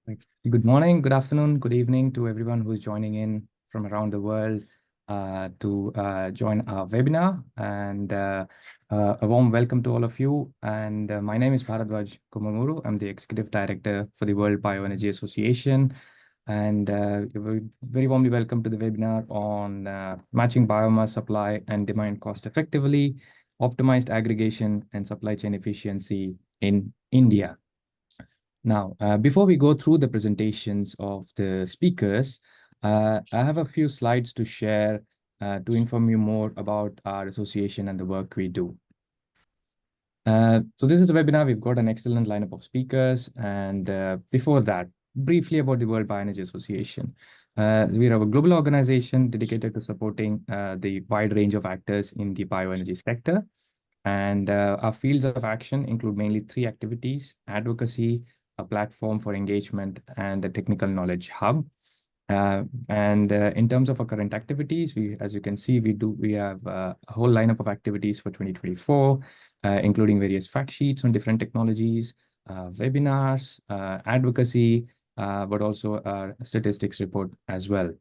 Right. Good morning, good afternoon, good evening to everyone who's joining in from around the world to join our webinar. And a warm welcome to all of you. And my name is Bharadwaj Kumamuru. I'm the Executive Director for the World Bioenergy Association. And you're very warmly welcome to the webinar on matching biomass supply and demand cost effectively, optimized aggregation and supply chain efficiency in India. Now, before we go through the presentations of the speakers, I have a few slides to share to inform you more about our association and the work we do. So this is a webinar. We've got an excellent lineup of speakers. And before that, briefly about the World Bioenergy Association. We are a global organization dedicated to supporting the wide range of actors in the bioenergy sector. And our fields of action include mainly three activities: advocacy, a platform for engagement, and a technical knowledge hub. And in terms of our current activities, as you can see, we have a whole lineup of activities for 2024, including various fact sheets on different technologies, webinars, advocacy, but also our statistics report as well.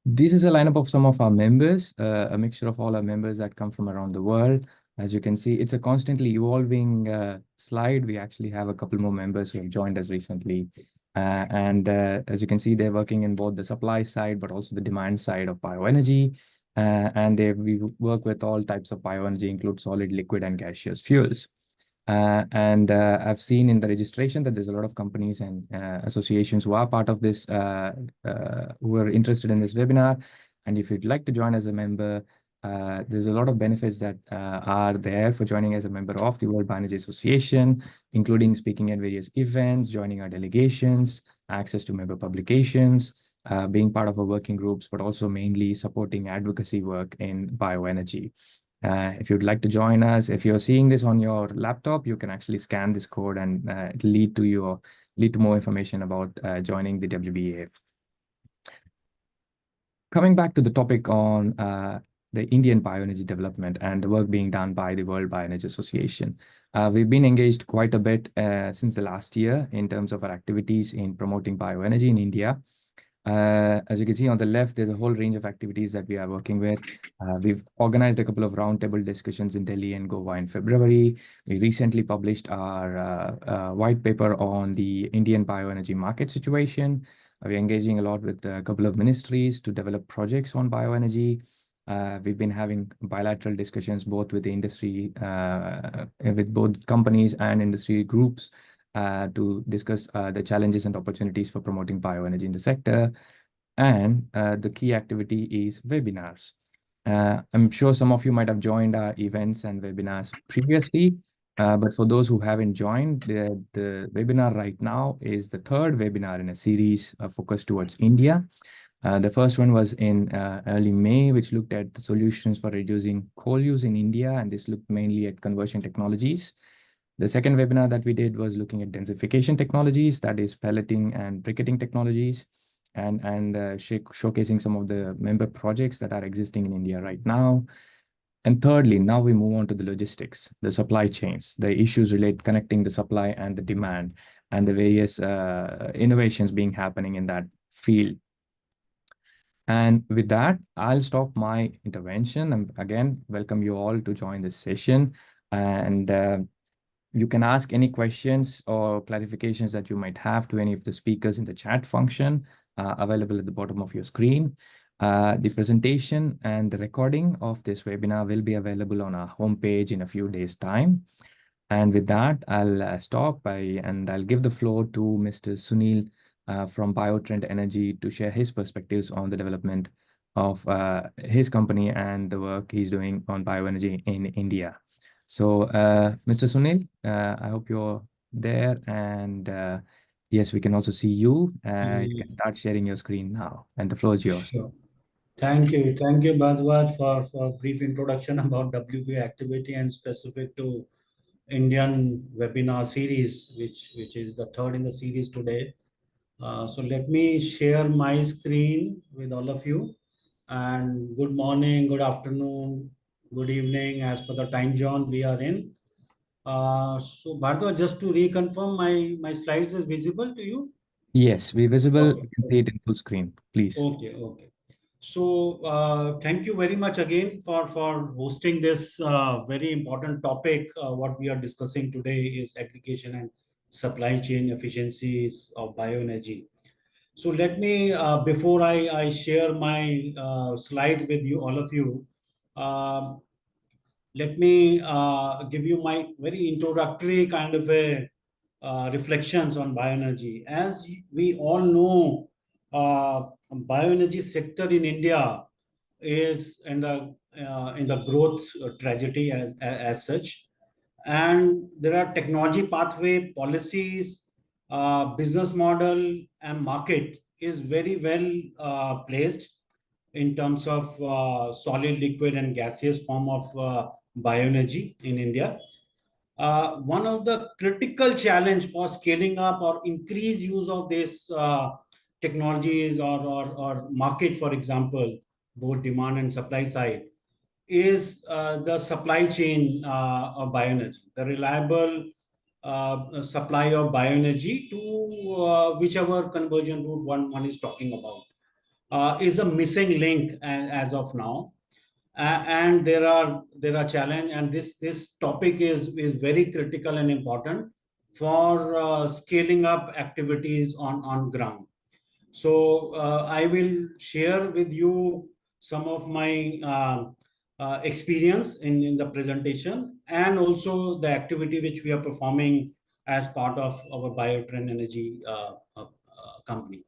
This is a lineup of some of our members, a mixture of all our members that come from around the world. As you can see, it's a constantly evolving slide. We actually have a couple more members who have joined us recently. And as you can see, they're working in both the supply side, but also the demand side of bioenergy. And we work with all types of bioenergy, include solid, liquid, and gaseous fuels. And I've seen in the registration that there's a lot of companies and associations who are part of this, who are interested in this webinar. And if you'd like to join as a member, there's a lot of benefits that are there for joining as a member of the World Bioenergy Association, including speaking at various events, joining our delegations, access to member publications, being part of our working groups, but also mainly supporting advocacy work in bioenergy. If you'd like to join us, if you're seeing this on your laptop, you can actually scan this code and it'll lead to more information about joining the WBA. Coming back to the topic on the Indian bioenergy development and the work being done by the World Bioenergy Association. We've been engaged quite a bit since the last year in terms of our activities in promoting bioenergy in India. As you can see on the left, there's a whole range of activities that we are working with. We've organized a couple of roundtable discussions in Delhi and Goa in February. We recently published our white paper on the Indian bioenergy market situation. We're engaging a lot with a couple of ministries to develop projects on bioenergy. We've been having bilateral discussions both with the industry, with both companies and industry groups to discuss the challenges and opportunities for promoting bioenergy in the sector. And the key activity is webinars. I'm sure some of you might have joined our events and webinars previously, but for those who haven't joined, the webinar right now is the third webinar in a series focused towards India. The first one was in early May, which looked at the solutions for reducing coal use in India, and this looked mainly at conversion technologies. The second webinar that we did was looking at densification technologies, that is pelleting and briquetting technologies, and showcasing some of the member projects that are existing in India right now. And thirdly, now we move on to the logistics, the supply chains, the issues relate connecting the supply and the demand, and the various innovations being happening in that field. And with that, I'll stop my intervention and again welcome you all to join this session. And you can ask any questions or clarifications that you might have to any of the speakers in the chat function available at the bottom of your screen. The presentation and the recording of this webinar will be available on our homepage in a few days' time. And with that, I'll stop and I'll give the floor to Mr. Sunil from Biotrend Energy to share his perspectives on the development of his company and the work he's doing on bioenergy in India. So, Mr. Sunil, I hope you're there, and yes, we can also see you. You can start sharing your screen now, and the floor is yours. Sure. Thank you, Bhadwaj, for a brief introduction about WBA activity and specific to Indian webinar series, which is the third in the series today. So let me share my screen with all of you. And good morning, good afternoon, good evening, as per the time zone we are in. So Bhargav, just to reconfirm, my slides is visible to you? Yes, we're visible. Okay. You can see it in full screen, please. Okay. Okay. So thank you very much again for hosting this very important topic. What we are discussing today is aggregation and supply chain efficiencies of bioenergy. So let me, before I share my slides with you, all of you, um, let me give you my very introductory kind of a reflections on bioenergy. As we all know, bioenergy sector in India is in the growth tragedy as such, and there are technology pathway policies, business model and market is very well placed in terms of solid, liquid, and gaseous form of bioenergy in India. One of the critical challenge for scaling up or increase use of this technologies or market, for example, both demand and supply side, is the supply chain of bioenergy, the reliable supply of bioenergy to whichever conversion route one is talking about, is a missing link as of now. And there are challenge, and this topic is very critical and important for scaling up activities on ground. So I will share with you some of my experience in the presentation, and also the activity which we are performing as part of our biotrend energy company.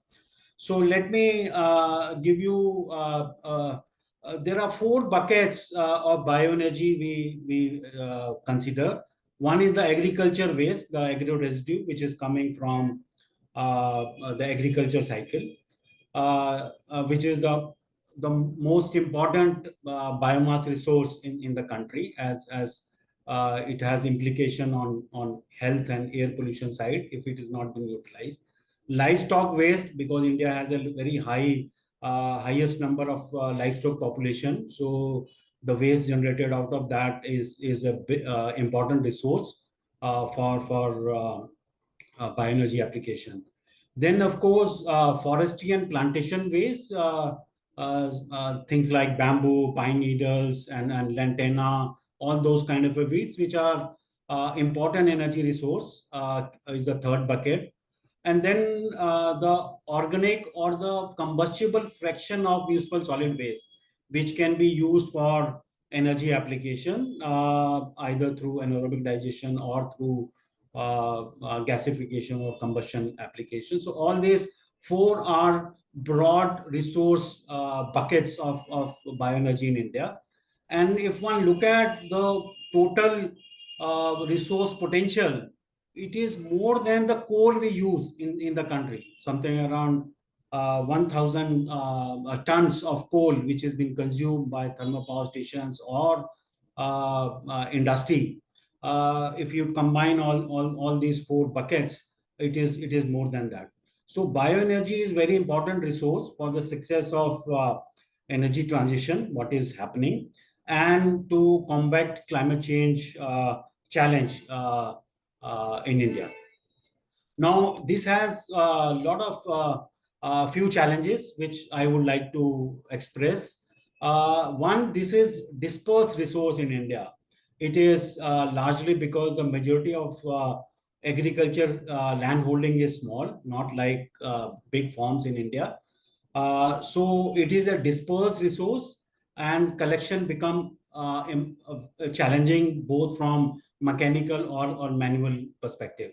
So let me give you. There are four buckets of bioenergy we consider. One is the agriculture waste, the agro-residue, which is coming from the agriculture cycle, which is the most important biomass resource in the country, as it has implication on health and air pollution side if it is not being utilized. Livestock waste, because India has a very highest number of livestock population, so the waste generated out of that is a important resource for bioenergy application. Then, of course, forestry and plantation waste, things like bamboo, pine needles, and lantana, all those kind of weeds, which are important energy resource, is the third bucket. And then the organic or the combustible fraction of useful solid waste, which can be used for energy application, either through anaerobic digestion or through gasification or combustion application. So all these four are broad resource buckets of bioenergy in India. And if one look at the total resource potential, it is more than the coal we use in the country, something around 1,000 tons of coal, which has been consumed by thermal power stations or industry. If you combine all these four buckets, it is more than that. So bioenergy is very important resource for the success of energy transition, what is happening, and to combat climate change challenge in India. Now, this has a lot of few challenges which I would like to express. One, this is dispersed resource in India. It is largely because the majority of agriculture land holding is small, not like big farms in India. So it is a dispersed resource, and collection become challenging both from mechanical or manual perspective.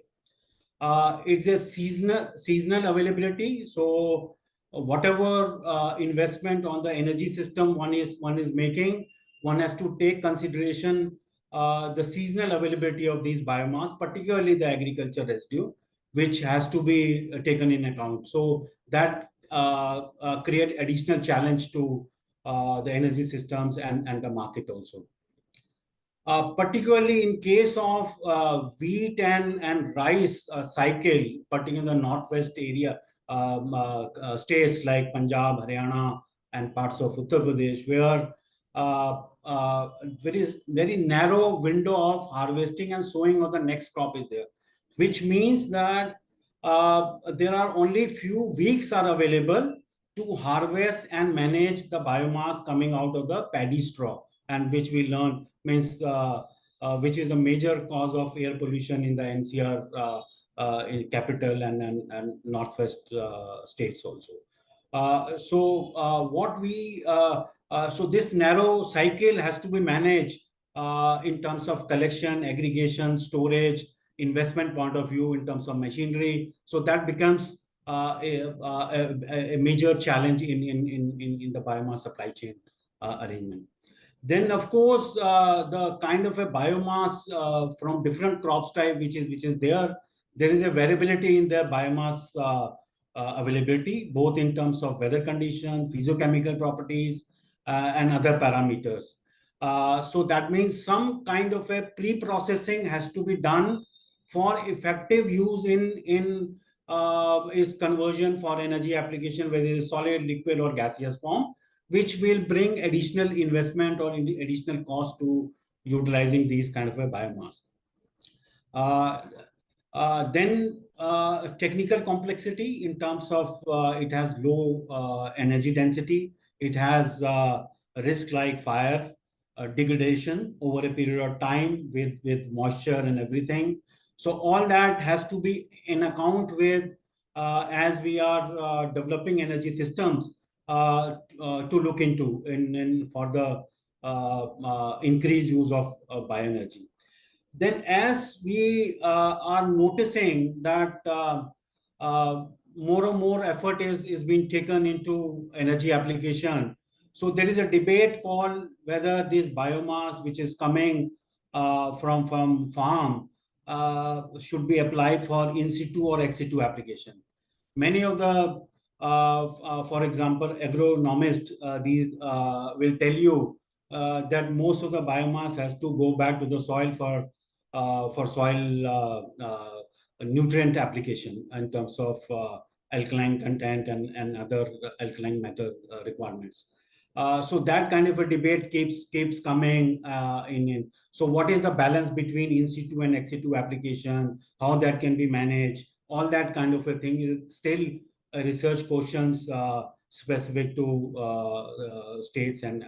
It's a seasonal availability. So whatever investment on the energy system one is making, one has to take consideration the seasonal availability of these biomass, particularly the agriculture residue, which has to be taken in account. So that create additional challenge to the energy systems and the market also. Particularly in case of wheat and rice cycle, particularly in the northwest area, states like Punjab, Haryana, and parts of Uttar Pradesh, where very narrow window of harvesting and sowing of the next crop is there, which means that there are only few weeks are available to harvest and manage the biomass coming out of the paddy straw, and which we learn means which is a major cause of air pollution in the NCR in capital and northwest states also. So this narrow cycle has to be managed in terms of collection, aggregation, storage, investment point of view, in terms of machinery. So that becomes a major challenge in the biomass supply chain arrangement. Then, of course, the kind of a biomass from different crops type which is there is a variability in their biomass availability, both in terms of weather condition, physiochemical properties, and other parameters. So that means some kind of a pre-processing has to be done for effective use in is conversion for energy application, whether it is solid, liquid, or gaseous form, which will bring additional investment or additional cost to utilizing these kind of a biomass. Then technical complexity in terms of it has low energy density. It has risk like fire, degradation over a period of time with moisture and everything. So all that has to be in account with as we are developing energy systems to look into in for the increased use of bioenergy. Then as we are noticing that more and more effort is being taken into energy application, so there is a debate called whether this biomass which is coming from farm should be applied for in situ or ex situ application. Many of the for example agronomists these will tell you that most of the biomass has to go back to the soil for soil nutrient application in terms of alkaline content and other alkaline matter requirements. So that kind of a debate keeps coming in. So what is the balance between in situ and ex situ application? How that can be managed? All that kind of a thing is still a research questions specific to states and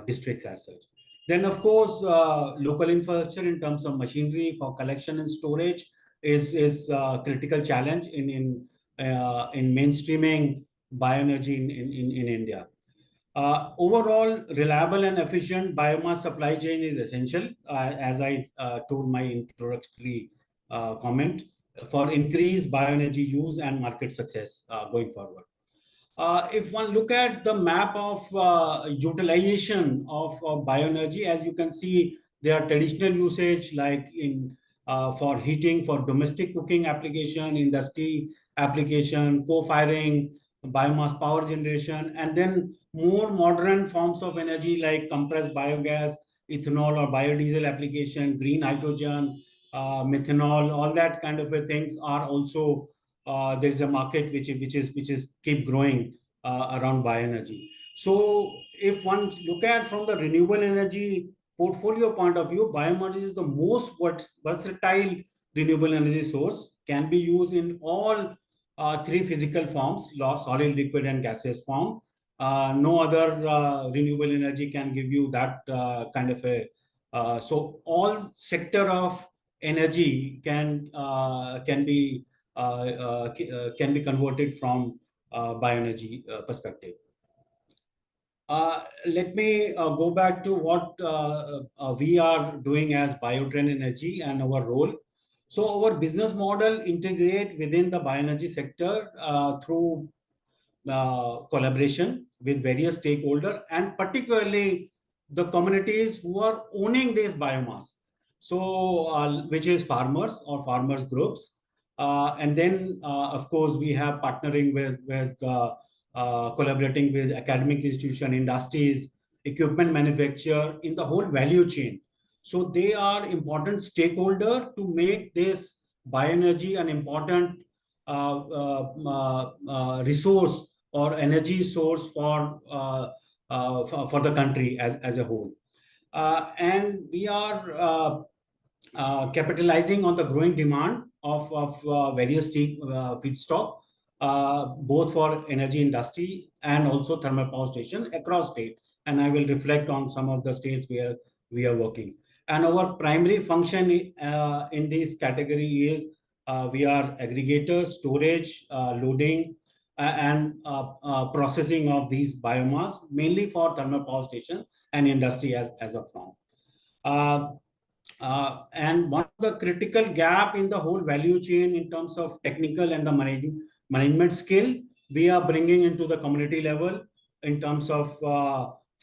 districts as such. Then, of course, local infrastructure in terms of machinery for collection and storage is a critical challenge in mainstreaming bioenergy in India. Overall, reliable and efficient biomass supply chain is essential, as I told my introductory comment, for increased bioenergy use and market success going forward. If one look at the map of utilization of bioenergy, as you can see, there are traditional usage like in for heating, for domestic cooking application, industry application, co-firing, biomass power generation, and then more modern forms of energy like compressed biogas, ethanol or biodiesel application, green hydrogen, methanol, all that kind of things are also there's a market which is keep growing around bioenergy. So if one look at from the renewable energy portfolio point of view, bioenergy is the most versatile renewable energy source, can be used in all three physical forms, solid, liquid, and gaseous form. No other renewable energy can give you that kind of a so all sector of energy can be converted from bioenergy perspective. Let me go back to what we are doing as Biotrain Energy and our role. So our business model integrate within the bioenergy sector through collaboration with various stakeholders, and particularly the communities who are owning this biomass. So which is farmers or farmers groups. And then, of course, we have partnering with collaborating with academic institution, industries, equipment manufacturer in the whole value chain. So they are important stakeholder to make this bioenergy an important resource or energy source for for the country as a whole. And we are capitalizing on the growing demand of various feedstock, both for energy industry and also thermal power station across state. And I will reflect on some of the states where we are working. And our primary function in this category is we are aggregators, storage, loading, and processing of these biomass, mainly for thermal power station and industry as of now. And one of the critical gap in the whole value chain in terms of technical and the management skill, we are bringing into the community level in terms of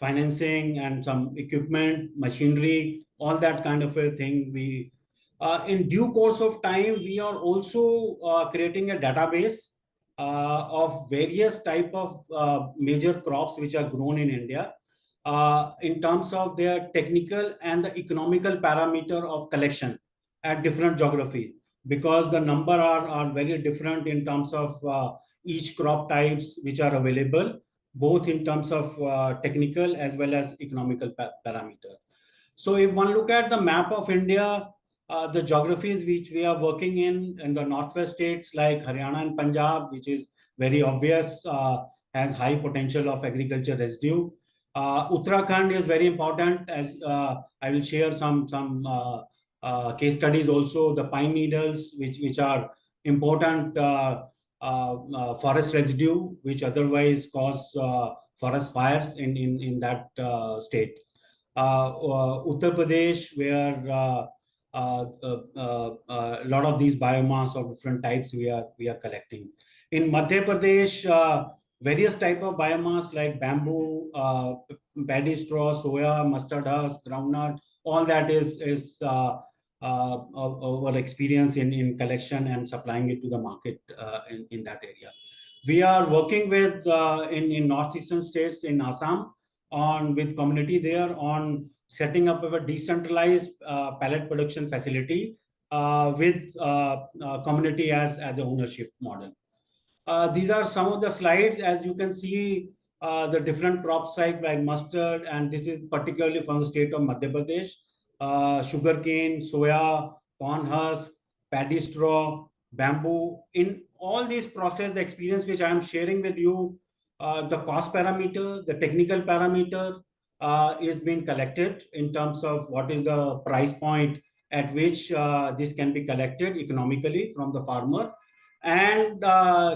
financing and some equipment, machinery, all that kind of a thing. We, in due course of time, we are also creating a database of various type of major crops which are grown in India, in terms of their technical and the economical parameter of collection at different geography, because the number are very different in terms of each crop types which are available, both in terms of technical as well as economical parameter. So if one look at the map of India, the geographies which we are working in the northwest states like Haryana and Punjab, which is very obvious, has high potential of agriculture residue. Uttarakhand is very important, as I will share some case studies also. The pine needles, which are important forest residue, which otherwise cause forest fires in that state. Uttar Pradesh, where a lot of these biomass of different types we are collecting. In Madhya Pradesh, various type of biomass like bamboo, paddy straw, soya, mustard husk, groundnut, all that is our experience in collection and supplying it to the market in that area. We are working with in northeastern states in Assam on with community there on setting up of a decentralized pellet production facility with community as the ownership model. These are some of the slides. As you can see, the different crop types like mustard, and this is particularly from the state of Madhya Pradesh, sugarcane, soya, corn husk, paddy straw, bamboo. In all these process, the experience which I am sharing with you, the cost parameter, the technical parameter is being collected in terms of what is the price point at which this can be collected economically from the farmer, and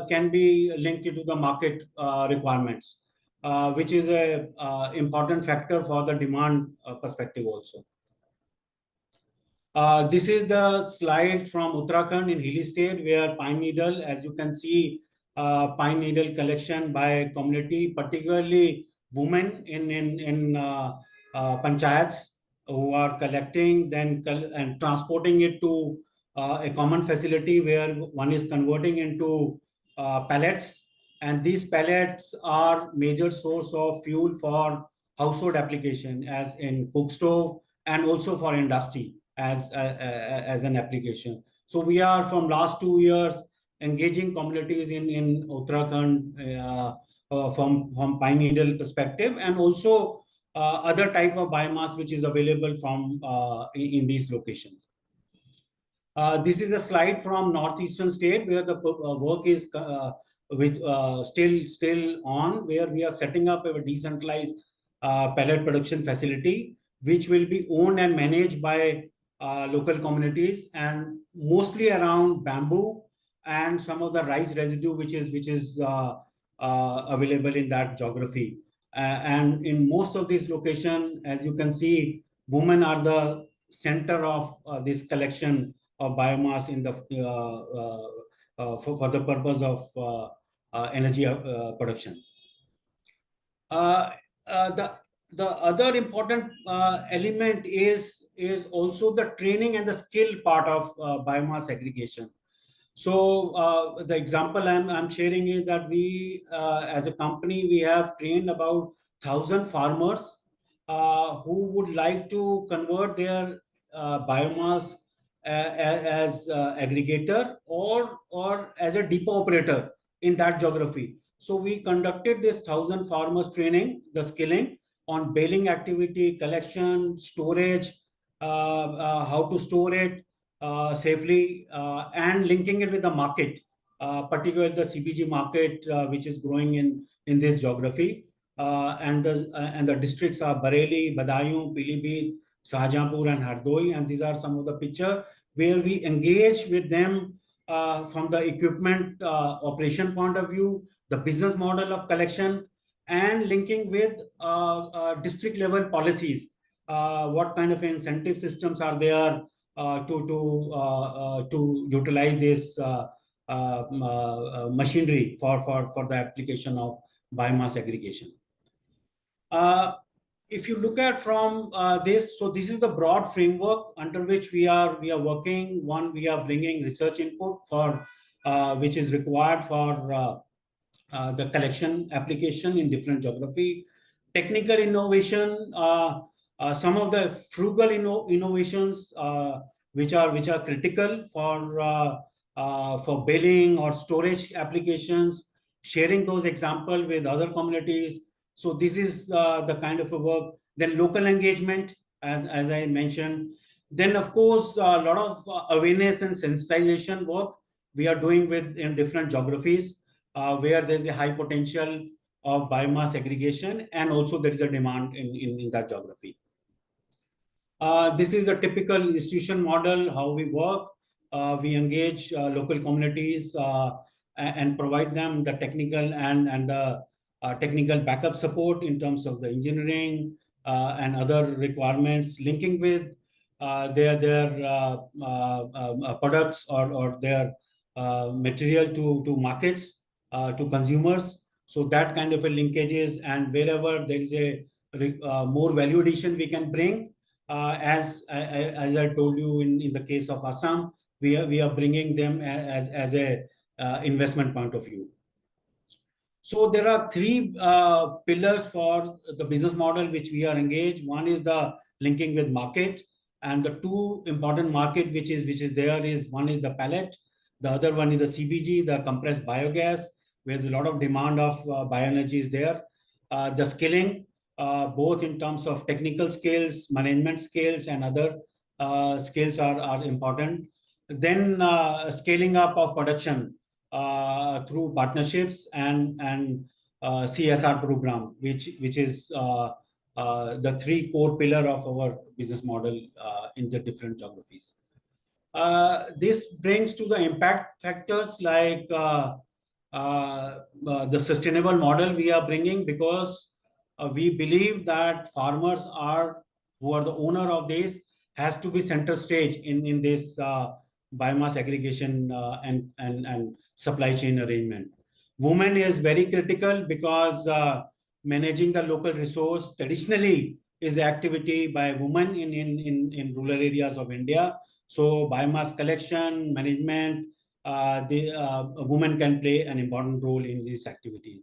can be linked to the market requirements, which is a important factor for the demand perspective also. This is the slide from Uttarakhand in hilly state, where pine needle, as you can see, pine needle collection by community, particularly women in panchayats who are collecting, then and transporting it to a common facility where one is converting into pellets. And these pellets are major source of fuel for household application, as in cook stove, and also for industry as an application. So we are from last 2 years engaging communities in Uttarakhand from pine needle perspective, and also other type of biomass which is available from in these locations. This is a slide from northeastern state where the work is still on, where we are setting up a decentralized pellet production facility, which will be owned and managed by local communities, and mostly around bamboo and some of the rice residue which is available in that geography. And in most of these locations, as you can see, women are the center of this collection of biomass in the for the purpose of energy production. The other important element is also the training and the skill part of biomass aggregation. So the example I'm sharing is that we, as a company, we have trained about 1,000 farmers who would like to convert their biomass as aggregator or as a depot operator in that geography. So we conducted this 1,000 farmers training, the skilling on baling activity, collection, storage, how to store it safely, and linking it with the market, particularly the CBG market, which is growing in this geography. And the districts are Bareilly, Badaयूं, Pilibhit, Shahjahanpur, and Hardoi. And these are some of the picture where we engage with them from the equipment operation point of view, the business model of collection, and linking with district level policies. What kind of incentive systems are there to utilize this machinery for the application of biomass aggregation. If you look at from this, so this is the broad framework under which we are working. One, we are bringing research input for which is required for the collection application in different geography, technical innovation, some of the frugal innovations which are critical for baling or storage applications, sharing those examples with other communities. So this is the kind of a work. Then local engagement, as I mentioned. Then of course a lot of awareness and sensitization work we are doing with in different geographies where there's a high potential of biomass aggregation, and also there is a demand in that geography. This is a typical institution model, how we work. We engage local communities and provide them the technical and the technical backup support in terms of the engineering and other requirements, linking with their products or their material to markets, to consumers. So that kind of a linkages, and wherever there is a more value addition we can bring, as I told you in the case of Assam, we are bringing them as a investment point of view. So there are three pillars for the business model which we are engaged. One is the linking with market, and the two important market which is there is, one is the pellet, the other one is the CBG, the compressed biogas, where there's a lot of demand of bioenergy is there. The skilling, both in terms of technical skills, management skills, and other skills are important. Then scaling up of production through partnerships and CSR program, which is the three core pillar of our business model in the different geographies. This brings to the impact factors like the sustainable model we are bringing, because we believe that farmers who are the owner of this has to be center stage in this biomass aggregation and supply chain arrangement. Women is very critical because managing the local resource traditionally is activity by women in rural areas of India. So biomass collection, management, the women can play an important role in this activity.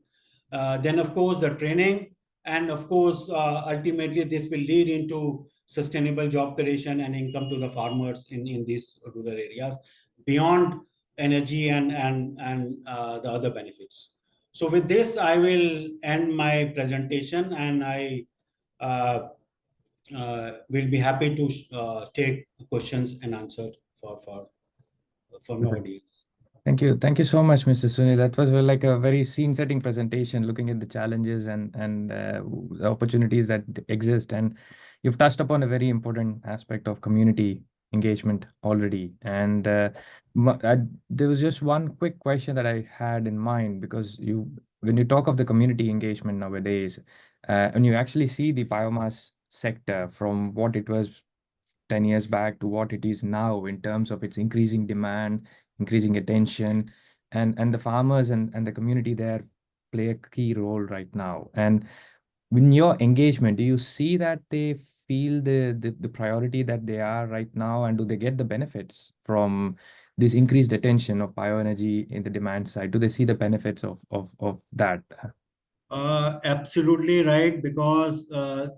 Then of course the training, and of course ultimately this will lead into sustainable job creation and income to the farmers in these rural areas, beyond energy and the other benefits. So with this, I will end my presentation, and I will be happy to take questions and answer from my audience. Thank you. Thank you so much, Mr. Suni. That was like a very scene-setting presentation, looking at the challenges and the opportunities that exist. And you've touched upon a very important aspect of community engagement already. And there was just one quick question that I had in mind, because when you talk of the community engagement nowadays, and you actually see the biomass sector from what it was 10 years back to what it is now in terms of its increasing demand, increasing attention, and the farmers and the community there play a key role right now. And in your engagement, do you see that they feel the priority that they are right now, and do they get the benefits from this increased attention of bioenergy in the demand side? Do they see the benefits of that? Absolutely right, because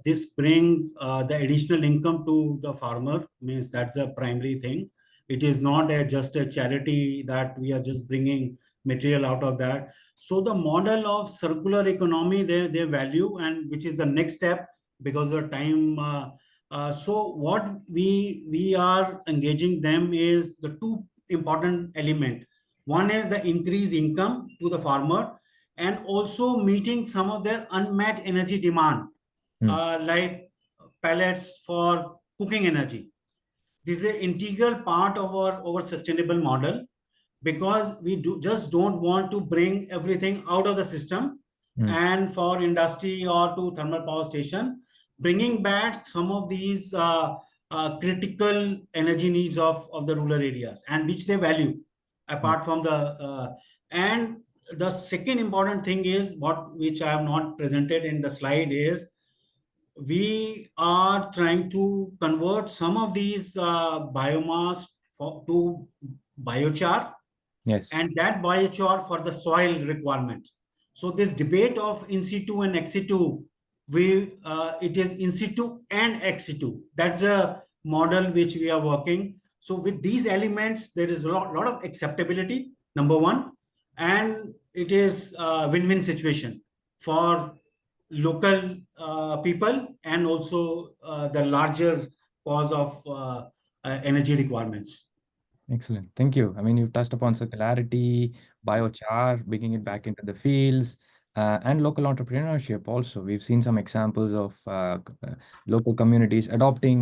this brings the additional income to the farmer, means that's a primary thing. It is not just a charity that we are just bringing material out of that. So the model of circular economy, they value, and which is the next step because of time. So what we are engaging them is the two important element. One is the increased income to the farmer, and also meeting some of their unmet energy demand, Mm. like pellets for cooking energy. This is an integral part of our sustainable model, because we just don't want to bring everything out of the system Mm. and for industry or to thermal power station, bringing back some of these critical energy needs of the rural areas, and which they value Mm. apart from the and the second important thing is what which I have not presented in the slide is we are trying to convert some of these biomass to biochar, Yes. and that biochar for the soil requirement. So this debate of in situ and ex situ, we it is in situ and ex situ. That's a model which we are working. So with these elements, there is lot of acceptability. Number one, and it is a win-win situation for local people and also the larger cause of energy requirements. Excellent. Thank you. I mean, you've touched upon circularity, biochar, bringing it back into the fields, and local entrepreneurship also. We've seen some examples of local communities adopting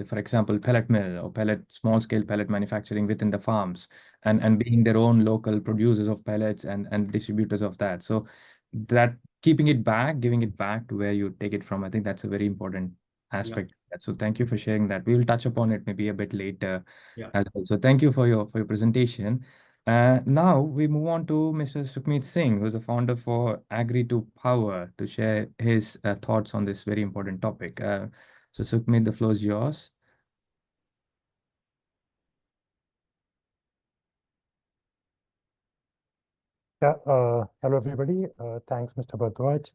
for example, pellet mill or small scale pellet manufacturing within the farms, and being their own local producers of pellets and distributors of that. So that keeping it back, giving it back to where you take it from, I think that's a very important Yeah, aspect. So thank you for sharing that. We will touch upon it maybe a bit later yeah. as well. So thank you for your presentation. Now we move on to Mr. Sukhmeet Singh, who's the founder for Agri to Power, to share his thoughts on this very important topic. So Sukhmeet, the floor is yours. Yeah, hello everybody. Thanks, Mr. Bharadwaj.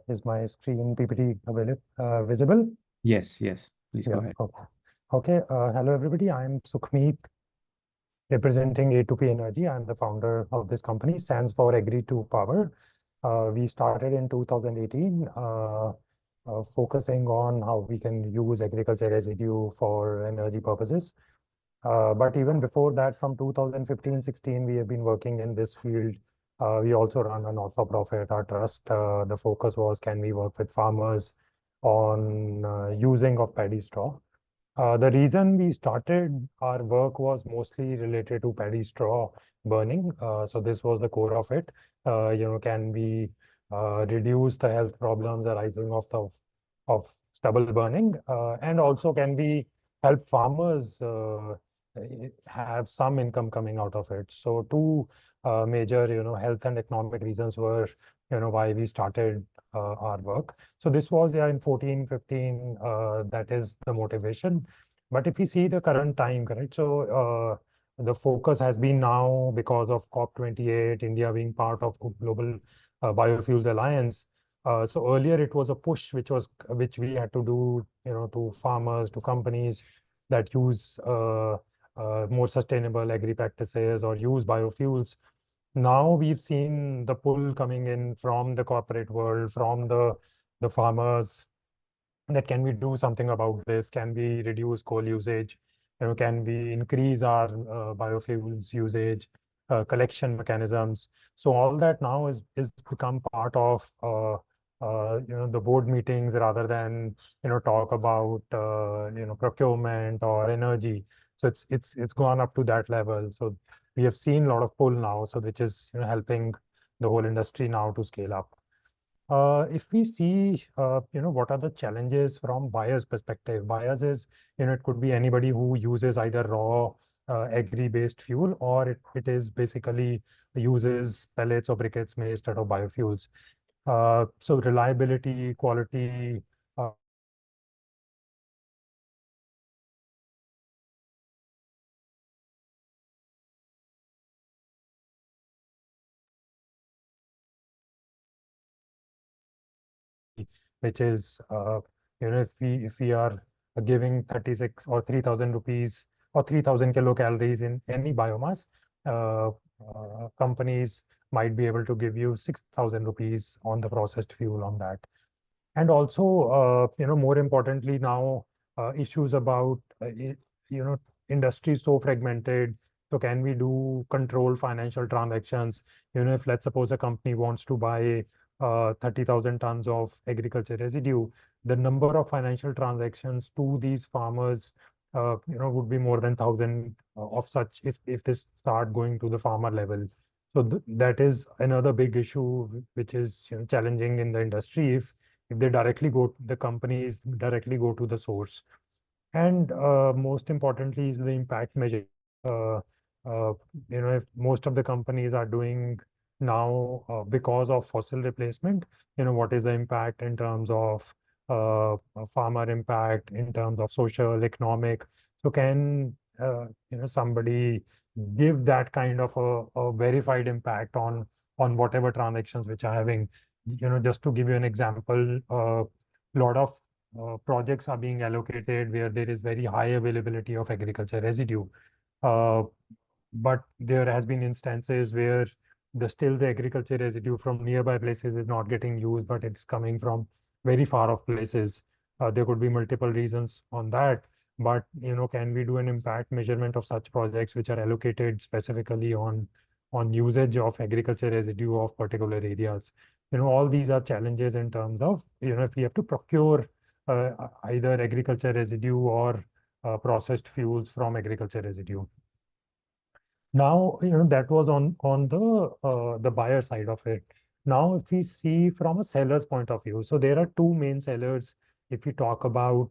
Is my screen PPT available, visible? Yes, yes. Please go Yeah, ahead. okay. Okay, hello everybody. I'm Sukhmeet, representing A2P Energy. I'm the founder of this company, stands for Agri to Power. We started in 2018, focusing on how we can use agriculture residue for energy purposes. But even before that, from 2015-16, we have been working in this field. We also run a not-for-profit, our trust. The focus was, can we work with farmers on using of paddy straw? The reason we started our work was mostly related to paddy straw burning. So this was the core of it. Can we reduce the health problems arising of stubble burning, and also can we help farmers have some income coming out of it? So two major, health and economic reasons were, why we started our work. So this was, yeah, in 14, 15, that is the motivation. But if we see the current time, correct? So the focus has been now because of COP28, India being part of Global Biofuels Alliance. So earlier it was a push which we had to do, to farmers, to companies that use more sustainable agri practices or use biofuels. Now we've seen the pull coming in from the corporate world, from the farmers, that can we do something about this? Can we reduce coal usage? Can we increase our biofuels usage, collection mechanisms? So all that now is become part of the board meetings, rather than talk about procurement or energy. So it's gone up to that level. So we have seen a lot of pull now, so which is helping the whole industry now to scale up. If we see, what are the challenges from buyers' perspective? Buyers is, it could be anybody who uses either raw agri-based fuel, or it is basically uses pellets or briquettes made instead of biofuels. So reliability, quality, which is, if we are giving 36 or 3,000 rupees or 3,000 kilocalories in any biomass, companies might be able to give you 6,000 rupees on the processed fuel on that. And also, more importantly now, issues about, industry is so fragmented. So can we do controlled financial transactions? If let's suppose a company wants to buy 30,000 tons of agriculture residue, the number of financial transactions to these farmers, would be more than 1,000 of such if they start going to the farmer level. So that is another big issue which is challenging in the industry if they directly go, the companies directly go to the source. And most importantly is the impact measure. Uh, if most of the companies are doing now because of fossil replacement, what is the impact in terms of farmer impact, in terms of social, economic. So can somebody give that kind of a verified impact on whatever transactions which are having? Just to give you an example, a lot of projects are being allocated where there is very high availability of agriculture residue. Uh, but there has been instances where the agriculture residue from nearby places is not getting used, but it's coming from very far off places. There could be multiple reasons on that. But can we do an impact measurement of such projects which are allocated specifically on usage of agriculture residue of particular areas? All these are challenges in terms of if we have to procure either agriculture residue or processed fuels from agriculture residue. Now, that was on the buyer side of it. Now, if we see from a seller's point of view, so there are two main sellers if we talk about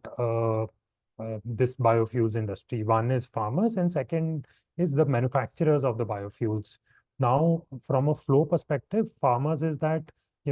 this biofuels industry. One is farmers, and second is the manufacturers of the biofuels. Now, from a flow perspective, farmers is that they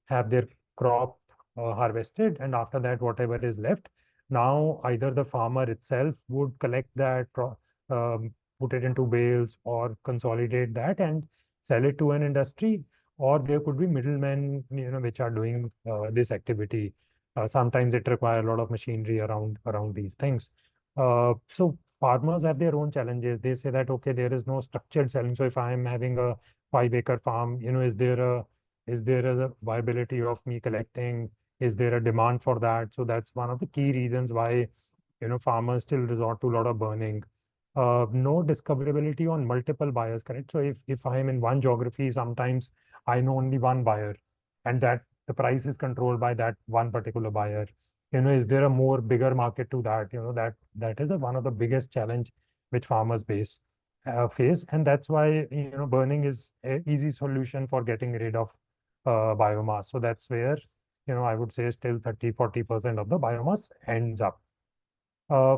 have their crop harvested, and after that, whatever is left, now, either the farmer itself would collect that, put it into bales or consolidate that and sell it to an industry, or there could be middlemen, which are doing this activity. Sometimes it requires a lot of machinery around these things. So farmers have their own challenges. They say that, okay, there is no structured selling. So if I am having a 5-acre farm, is there a viability of me collecting? Is there a demand for that? So that's one of the key reasons why farmers still resort to a lot of burning. No discoverability on multiple buyers, correct? So if I am in one geography, sometimes I know only one buyer, and that the price is controlled by that one particular buyer. Is there a more bigger market to that? That is one of the biggest challenge which farmers face, and that's why burning is an easy solution for getting rid of biomass. So that's where I would say still 30-40% of the biomass ends up.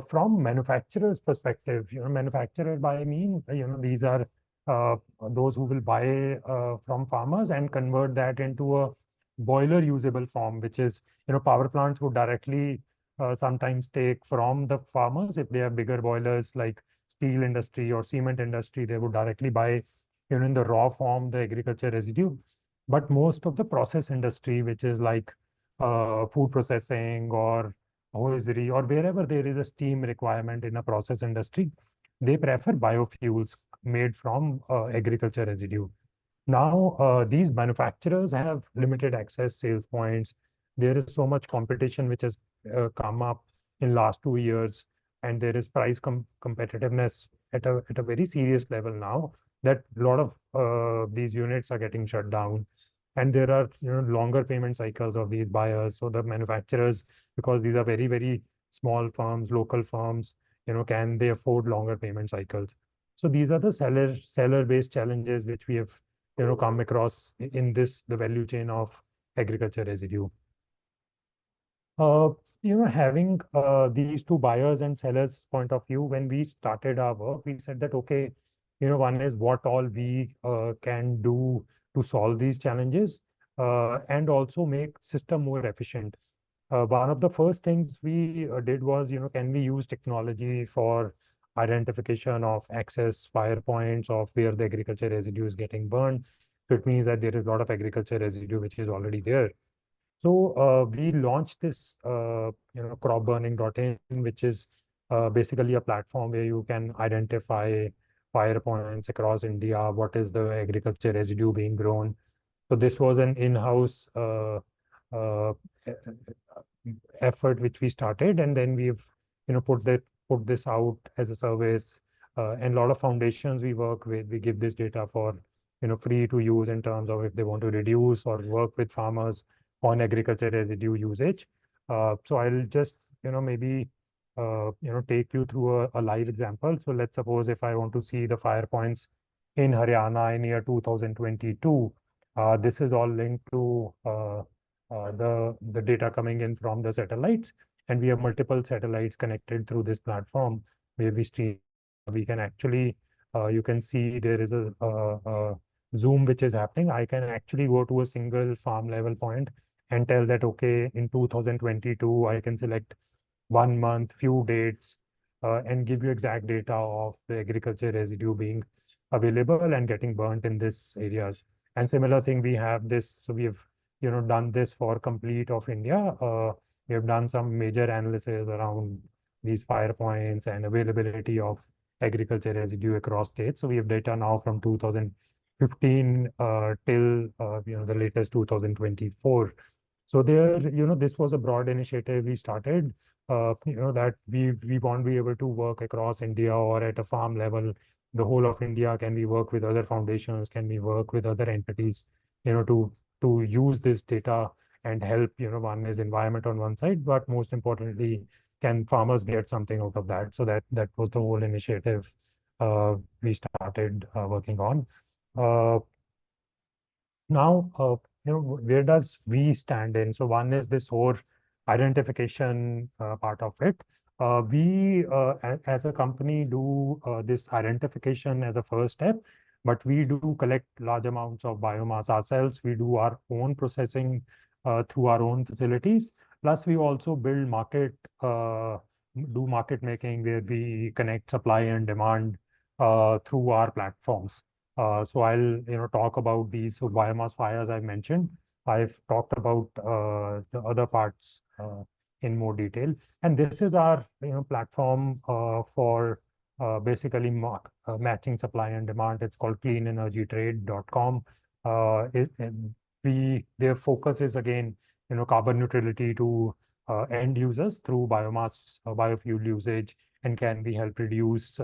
From manufacturer's perspective, manufacturer by mean, these are those who will buy from farmers and convert that into a boiler usable form, which is, power plants would directly sometimes take from the farmers. If they have bigger boilers like steel industry or cement industry, they would directly buy, in the raw form, the agriculture residue. But most of the process industry, which is like food processing or hosiery or wherever there is a steam requirement in a process industry, they prefer biofuels made from agriculture residue. Now, these manufacturers have limited access sales points. There is so much competition which has come up in last 2 years, and there is price competitiveness at a very serious level now that a lot of these units are getting shut down. And there are longer payment cycles of these buyers. So the manufacturers, because these are very, very small firms, local firms, can they afford longer payment cycles? So these are the seller-based challenges which we have come across in the value chain of agriculture residue. Having these two buyers and sellers point of view, when we started our work, we said that, okay, one is what all we can do to solve these challenges and also make system more efficient. One of the first things we did was, can we use technology for identification of access fire points of where the agriculture residue is getting burned? So it means that there is a lot of agriculture residue which is already there. So we launched this, cropburning.in, which is basically a platform where you can identify fire points across India, what is the agriculture residue being grown. So this was an in-house uh, effort which we started, and then we've put this out as a service. And a lot of foundations we work with, we give this data for free to use in terms of if they want to reduce or work with farmers on agriculture residue usage. So I'll just maybe take you through a live example. So let's suppose if I want to see the fire points in Haryana in year 2022, this is all linked to the data coming in from the satellites, and we have multiple satellites connected through this platform where we stream. We can actually, you can see there is a zoom which is happening. I can actually go to a single farm level point and tell that, okay, in 2022, I can select 1 month, few dates, and give you exact data of the agriculture residue being available and getting burnt in this areas. And similar thing, we have this, so we have done this for complete of India. We have done some major analysis around these fire points and availability of agriculture residue across states. So we have data now from 2015 till the latest 2024. So there, this was a broad initiative we started, that we want to be able to work across India or at a farm level, the whole of India. Can we work with other foundations? Can we work with other entities, to use this data and help, one is environment on one side, but most importantly, can farmers get something out of that? So that was the whole initiative we started working on. Now, where does we stand in? So one is this whole identification part of it. We, as a company, do this identification as a first step, but we do collect large amounts of biomass ourselves. We do our own processing through our own facilities. Plus, we also build do market making where we connect supply and demand through our platforms. So I'll talk about these. So biomass fires I've mentioned. I've talked about the other parts in more detail. And this is our platform for basically matching supply and demand. It's called cleanenergytrade.com. Their focus is again carbon neutrality to end users through biomass biofuel usage, and can we help reduce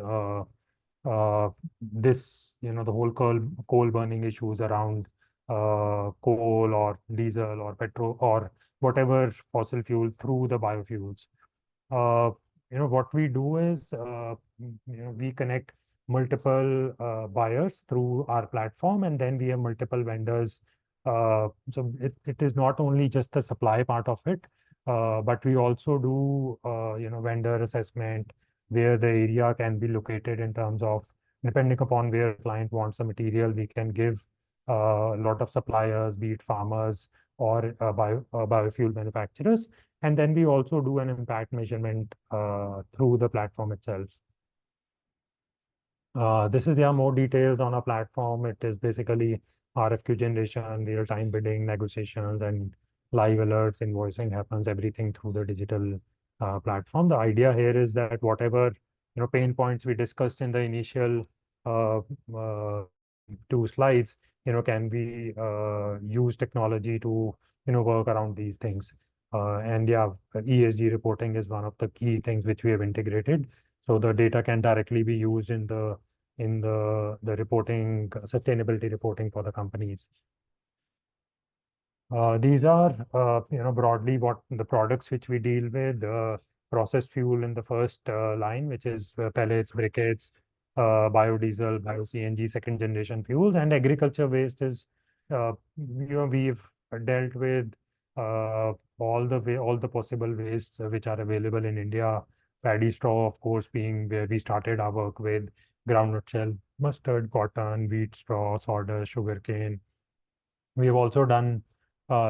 this, the whole coal burning issues around coal or diesel or petrol or whatever fossil fuel through the biofuels. What we do is, we connect multiple buyers through our platform, and then we have multiple vendors. So it is not only just the supply part of it, but we also do, vendor assessment, where the area can be located in terms of, depending upon where client wants the material, we can give a lot of suppliers, be it farmers or biofuel manufacturers. And then we also do an impact measurement through the platform itself. This is more details on our platform. It is basically RFQ generation, real-time bidding, negotiations, and live alerts, invoicing happens, everything through the digital platform. The idea here is that whatever pain points we discussed in the initial 2 slides, can we use technology to work around these things. And ESG reporting is one of the key things which we have integrated. So the data can directly be used in the reporting, sustainability reporting for the companies. These are, broadly what the products which we deal with. Processed fuel in the first line, which is pellets, briquettes, biodiesel, bio-CNG, second generation fuels, and agriculture waste is, we've dealt with all the possible wastes which are available in India. Paddy straw, of course, being where we started our work with groundnut shell, mustard, cotton, wheat straw, sawdust, sugarcane. We have also done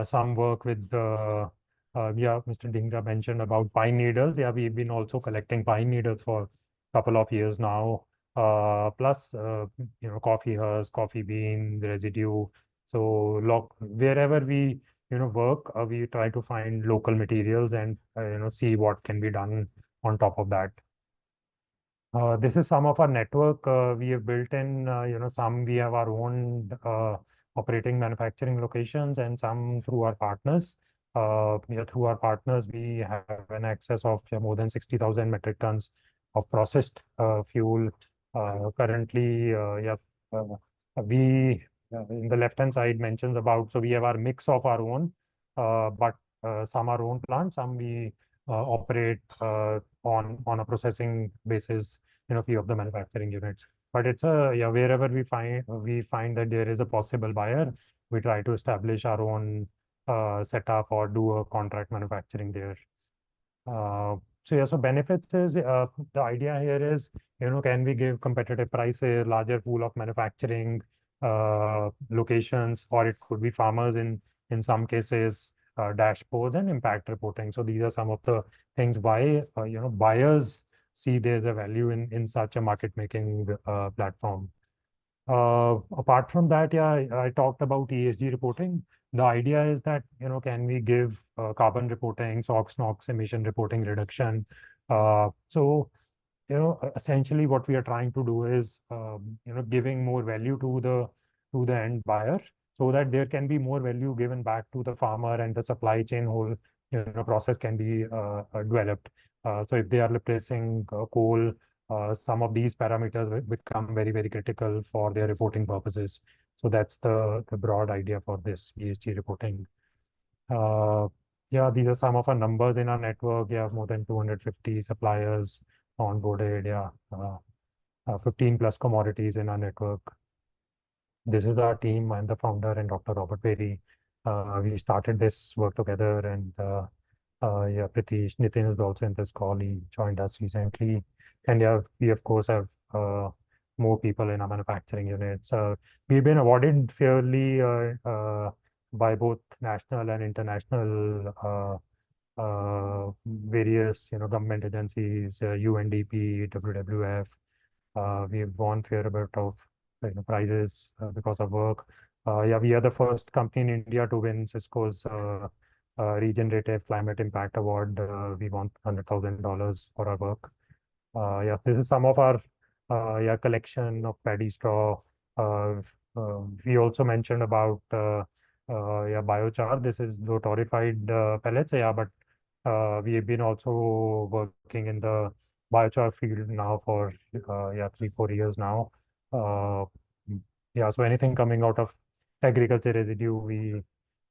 some work with Mr. Dhingra mentioned about pine needles. Yeah, we've been also collecting pine needles for a couple of years now. Plus, coffee husks, coffee bean residue. So wherever we work, we try to find local materials and see what can be done on top of that. This is some of our network we have built in, some we have our own operating manufacturing locations and some through our partners. Through our partners, we have an excess of more than 60,000 metric tons of processed fuel. Currently, we in the left-hand side mentions about, so we have our mix of our own, but some our own plants, some we operate on a processing basis, few of the manufacturing units. But it's wherever we find that there is a possible buyer, we try to establish our own setup or do a contract manufacturing there. So benefits is the idea here is, can we give competitive prices, larger pool of manufacturing locations, or it could be farmers in some cases, dashboards and impact reporting. So these are some of the things why buyers see there's a value in such a market making platform. Apart from that, I talked about ESG reporting. The idea is that, can we give carbon reporting, SOx, NOx emission reporting reduction? Essentially what we are trying to do is, giving more value to the end buyer so that there can be more value given back to the farmer and the supply chain whole, process can be developed. So if they are replacing coal, some of these parameters will become very, very critical for their reporting purposes. So that's the broad idea for this ESG reporting. These are some of our numbers in our network. We have more than 250 suppliers onboarded. 15 plus commodities in our network. This is our team. I'm the founder and Dr. Robert Perry. We started this work together, and Pritish, Nitin is also in this call. He joined us recently. And we of course have more people in our manufacturing units. We've been awarded fairly by both national and international various government agencies, UNDP, WWF. We've won fair bit of prizes because of work. We are the first company in India to win Cisco's Regenerative Climate Impact Award. We won $100,000 for our work. This is some of our collection of paddy straw. We also mentioned about biochar. This is low torrefied pellets. But we have been also working in the biochar field now for 3-4 years now. So anything coming out of agriculture residue,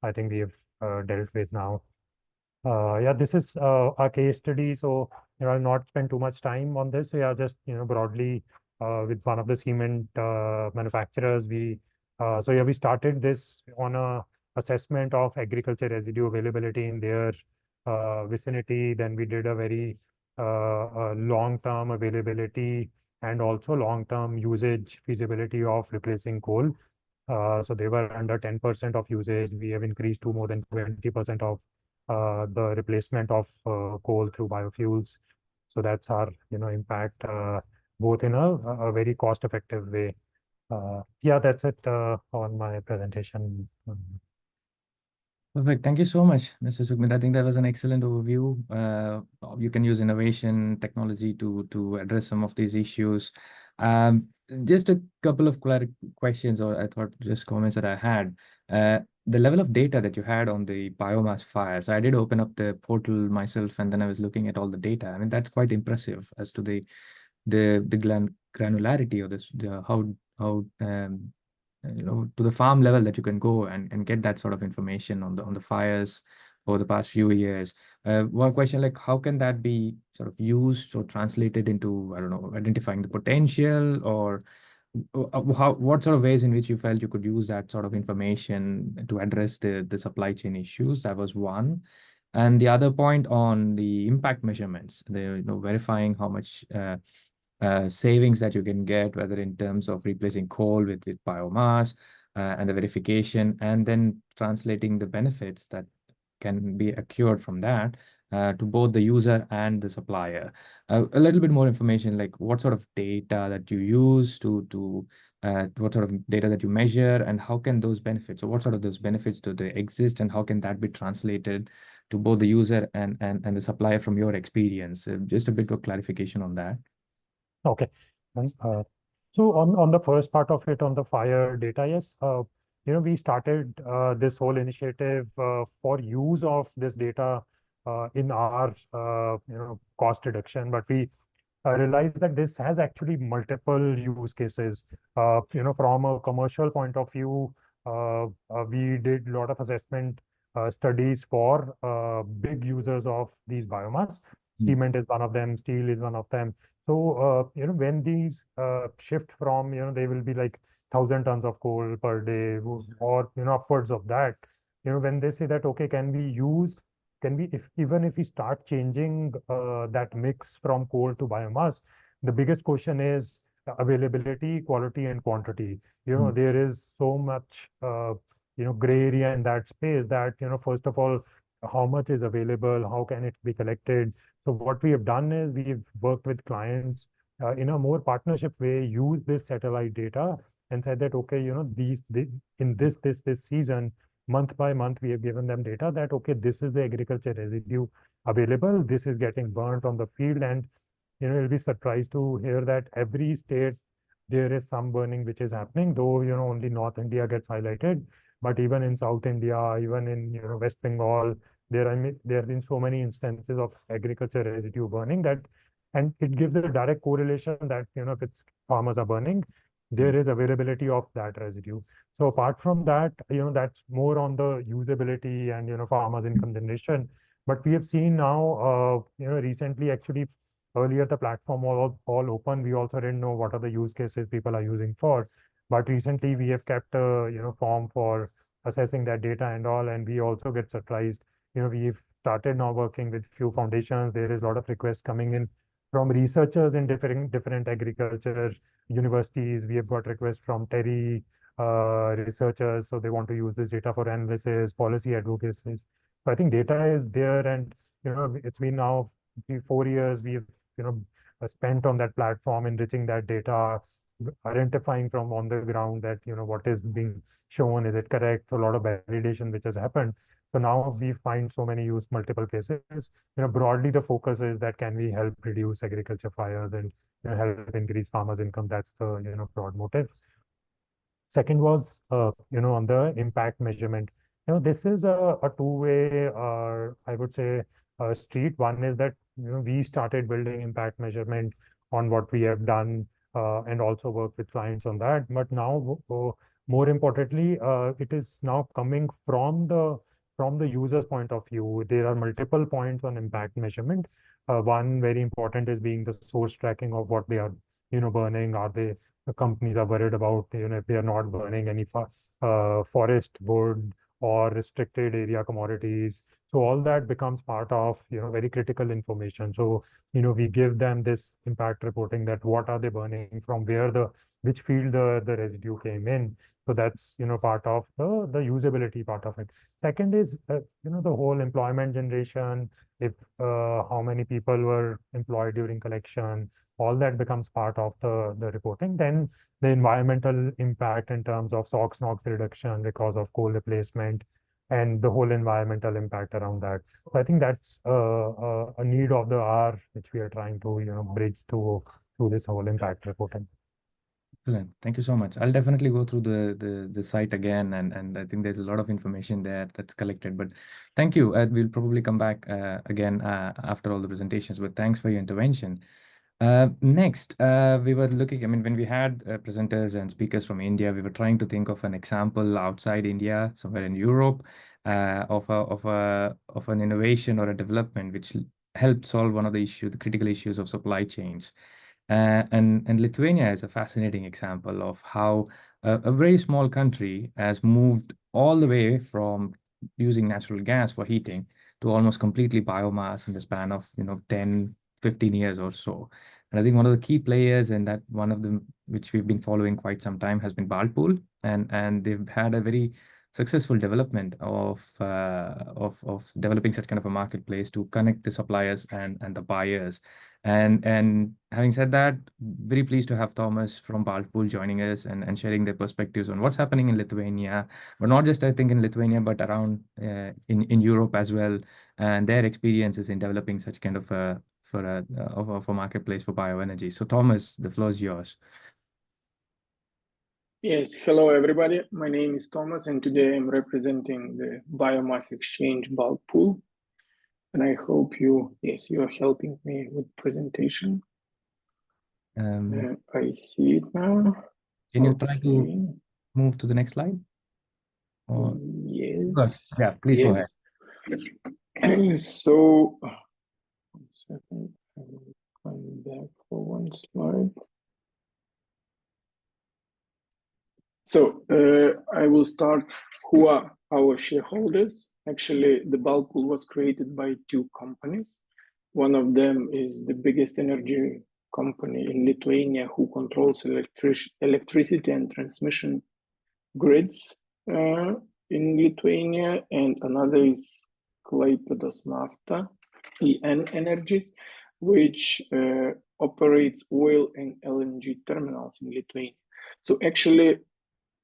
I think we have dealt with now. This is our case study. So I'll not spend too much time on this. Just broadly with one of the cement manufacturers, we started this on a assessment of agriculture residue availability in their vicinity. Then we did a very long-term availability and also long-term usage feasibility of replacing coal. So they were under 10% of usage. We have increased to more than 20% of the replacement of coal through biofuels. So that's our impact both in a very cost-effective way. That's it on my presentation. Perfect. Thank you so much, Mr. Sukhmit. I think that was an excellent overview. You can use innovation technology to address some of these issues. Just a couple of questions, or I thought just comments that I had. The level of data that you had on the biomass fire. So I did open up the portal myself, and then I was looking at all the data. I mean, that's quite impressive as to the granularity of this, how to the farm level that you can go and get that sort of information on the fires over the past few years. One question, like, how can that be sort of used or translated into, I don't know, identifying the potential, or what sort of ways in which you felt you could use that sort of information to address the supply chain issues? That was one. And the other point on the impact measurements, verifying how much savings that you can get, whether in terms of replacing coal with biomass, and the verification, and then translating the benefits that can be accrued from that to both the user and the supplier. A little bit more information, like what sort of data that you use what sort of data that you measure, and how can those benefits, or what sort of those benefits do they exist, and how can that be translated to both the user and the supplier from your experience? Just a bit of clarification on that. Okay. And, so on the first part of it, on the fire data, yes, we started this whole initiative for use of this data in our cost reduction, but we realized that this has actually multiple use cases. From a commercial point of view, we did a lot of assessment studies for big users of these biomass. Cement is one of them, steel is one of them. So, when these shift from, they will be like 1,000 tons of coal per day or, upwards of that, when they say that, okay, can we, if even if we start changing that mix from coal to biomass, the biggest question is availability, quality, and quantity. There is so much, gray area in that space that, first of all, how much is available, how can it be collected? So what we have done is we've worked with clients in a more partnership way, use this satellite data and said that, okay, in this season, month by month, we have given them data that, okay, this is the agriculture residue available, this is getting burnt on the field. And, you'll be surprised to hear that every state, there is some burning which is happening, though, only North India gets highlighted. But even in South India, even in, West Bengal, there have been so many instances of agriculture residue burning that, and it gives a direct correlation that, if it's farmers are burning, there is availability of that residue. So apart from that, that's more on the usability and, farmers income generation. But we have seen now, recently, actually, earlier the platform was all open. We also didn't know what are the use cases people are using for. But recently we have kept a, form for assessing that data and all, and we also get surprised. We've started now working with few foundations. There is a lot of requests coming in from researchers in different agriculture universities. We have got requests from Terry researchers, so they want to use this data for analysis, policy advocacy. So I think data is there, and it's been now 4 years. We've spent on that platform, enriching that data, identifying from on the ground that what is being shown, is it correct? So a lot of validation which has happened. So now we find so many use multiple cases. Broadly the focus is that can we help reduce agriculture fires and help increase farmers' income? That's the broad motive. Second was on the impact measurement. This is a two-way, I would say, street. One is that we started building impact measurement on what we have done and also work with clients on that. But now, more importantly, it is now coming from the user's point of view. There are multiple points on impact measurement. One very important is being the source tracking of what they are burning. Are they, the companies are worried about, if they are not burning any forest wood or restricted area commodities. So all that becomes part of, very critical information. So, we give them this impact reporting, that what are they burning, from where which field the residue came in. So that's, part of the usability part of it. Second is, the whole employment generation, if how many people were employed during collection, all that becomes part of the reporting. Then the environmental impact in terms of SOx, NOx reduction because of coal replacement, and the whole environmental impact around that. So I think that's a need of the hour, which we are trying to, bridge through this whole impact reporting. Excellent. Thank you so much. I'll definitely go through the site again, and I think there's a lot of information there that's collected. But thank you. We'll probably come back again after all the presentations. But thanks for your intervention. Next, we were looking. I mean, when we had presenters and speakers from India, we were trying to think of an example outside India, somewhere in Europe, of an innovation or a development which helped solve one of the critical issues of supply chains. And Lithuania is a fascinating example of how a very small country has moved all the way from using natural gas for heating to almost completely biomass in the span of 10, 15 years or so. And I think one of the key players, and that one of them which we've been following quite some time, has been Balpool, and they've had a very successful development of developing such kind of a marketplace to connect the suppliers and the buyers. And having said that, very pleased to have Thomas from Balpool joining us and sharing their perspectives on what's happening in Lithuania, but not just I think in Lithuania, but around in Europe as well, and their experiences in developing such kind of a for a marketplace for bioenergy. So Thomas, the floor is yours. Yes, hello everybody. My name is Thomas, and today I'm representing the biomass exchange bulk pool. And I hope you are helping me with presentation. I see it now. Can you try to move to the next slide? Or... Yes. Good. Yeah, please go ahead. So, 1 second. I will come back for one slide. So I will start. Who are our shareholders? Actually, the bulk pool was created by 2 companies. One of them is the biggest energy company in Lithuania who controls electricity and transmission grids in Lithuania, and another is Klaipėdos Nafta, EN Energies, which operates oil and LNG terminals in Lithuania. So actually,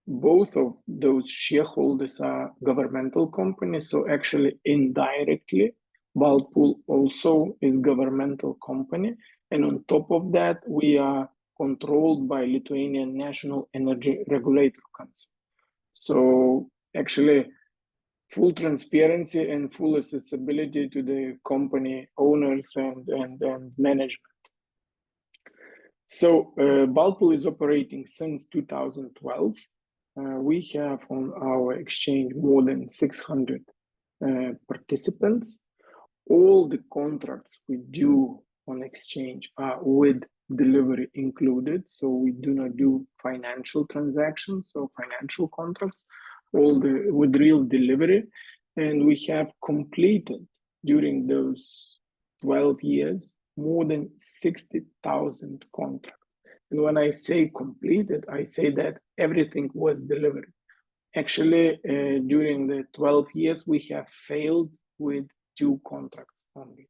both of those shareholders are governmental companies. So actually, indirectly, bulk pool also is governmental company. And on top of that, we are controlled by Lithuanian National Energy Regulator Council. So actually, full transparency and full accessibility to the company owners and management. So bulk pool is operating since 2012. We have on our exchange more than 600 participants. All the contracts we do on exchange are with delivery included. So we do not do financial transactions or financial contracts, with real delivery. And we have completed during those 12 years more than 60,000 contracts. And when I say completed, I say that everything was delivered. Actually, during the 12 years, we have failed with 2 contracts only.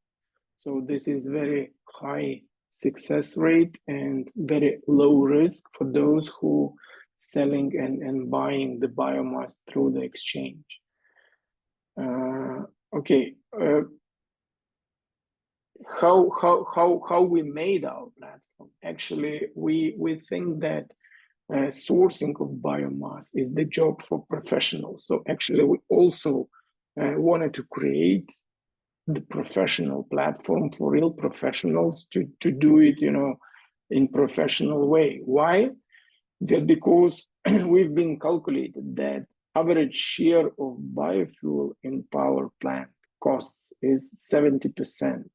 So this is very high success rate and very low risk for those who selling and buying the biomass through the exchange. How we made our platform? Actually, we think that sourcing of biomass is the job for professionals. So actually, we also wanted to create the professional platform for real professionals to do it, in professional way. Why? Just because we've been calculated that average share of biofuel in power plant costs is 70%.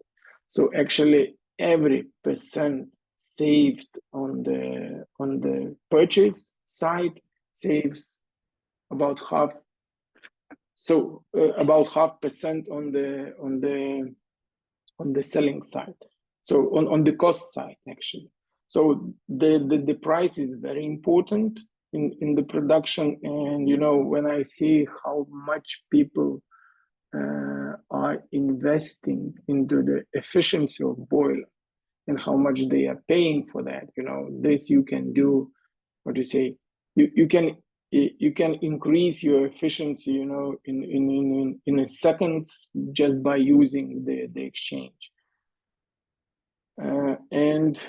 So actually, every percent saved on the purchase side saves about half. So about 0.5% on the selling side. So on the cost side, actually. So the price is very important in the production. And when I see how much people are investing into the efficiency of boiler and how much they are paying for that, this you can do. What do you say? You can increase your efficiency, in a seconds just by using the exchange. And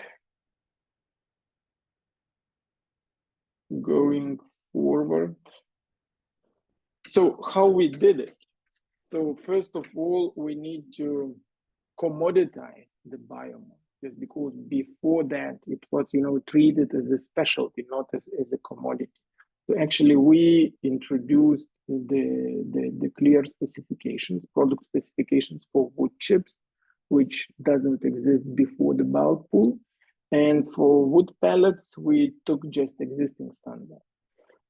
going forward, so how we did it? So first of all, we need to commoditize the biomass, just because before that it was, treated as a specialty, not as a commodity. So actually, we introduced the clear specifications, product specifications for wood chips, which doesn't exist before the bulk pool. And for wood pellets, we took just existing standard.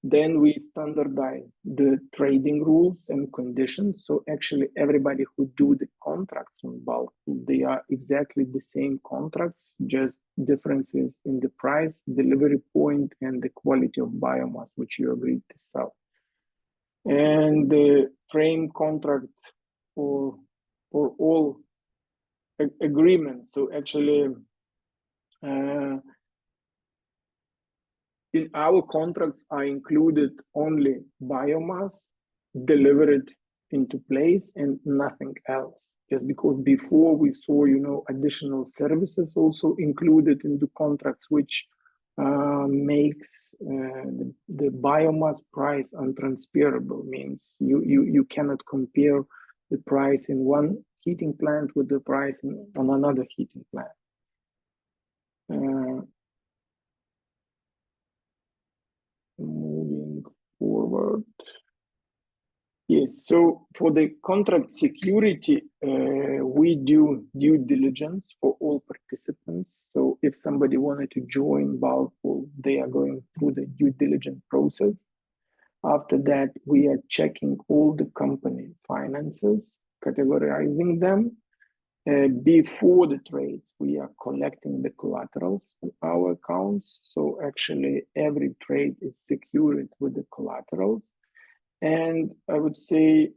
Then we standardized the trading rules and conditions. So actually, everybody who do the contracts on bulk, they are exactly the same contracts, just differences in the price, delivery point, and the quality of biomass which you agreed to sell. And the frame contract for all agreements. So actually, in our contracts are included only biomass delivered into place and nothing else. just because before we saw, additional services also included in the contracts, which makes the biomass price untransferable. Means you cannot compare the price in one heating plant with the price on another heating plant. Moving forward. Yes, so for the contract security, we do due diligence for all participants. So if somebody wanted to join bulk pool, they are going through the due diligence process. After that, we are checking all the company finances, categorizing them. Before the trades, we are collecting the collaterals on our accounts. So actually every trade is secured with the collaterals. And I would say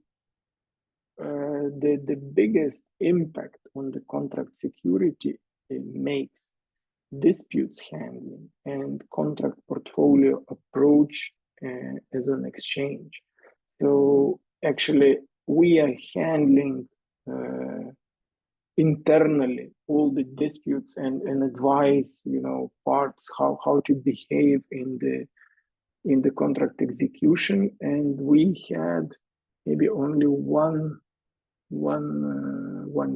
the biggest impact on the contract security makes disputes handling and contract portfolio approach as an exchange. So actually we are handling internally all the disputes and advise, parts how to behave in the contract execution. And we had maybe only one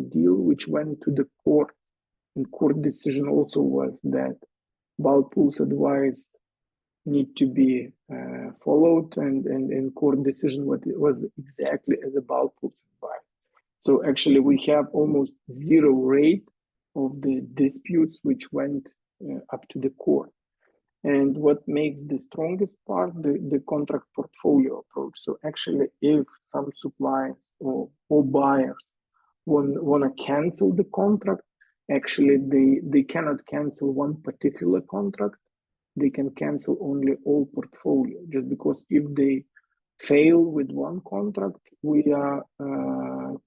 deal which went to the court, and court decision also was that bulk pools advice need to be followed, and court decision was exactly as a bulk pools advice. So actually we have almost zero rate of the disputes which went up to the court. And what makes the strongest part, the contract portfolio approach. So actually, if some suppliers or buyers want to cancel the contract, actually they cannot cancel one particular contract. They can cancel only all portfolio, just because if they fail with one contract, we are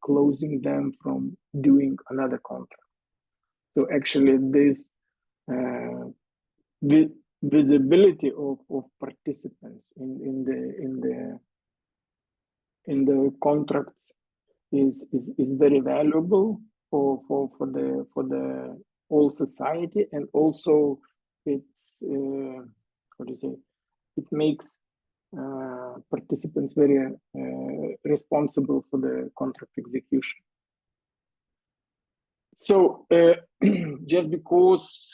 closing them from doing another contract. So actually this visibility of participants in the contracts is very valuable for the whole society, and also it's it makes participants very responsible for the contract execution. So just because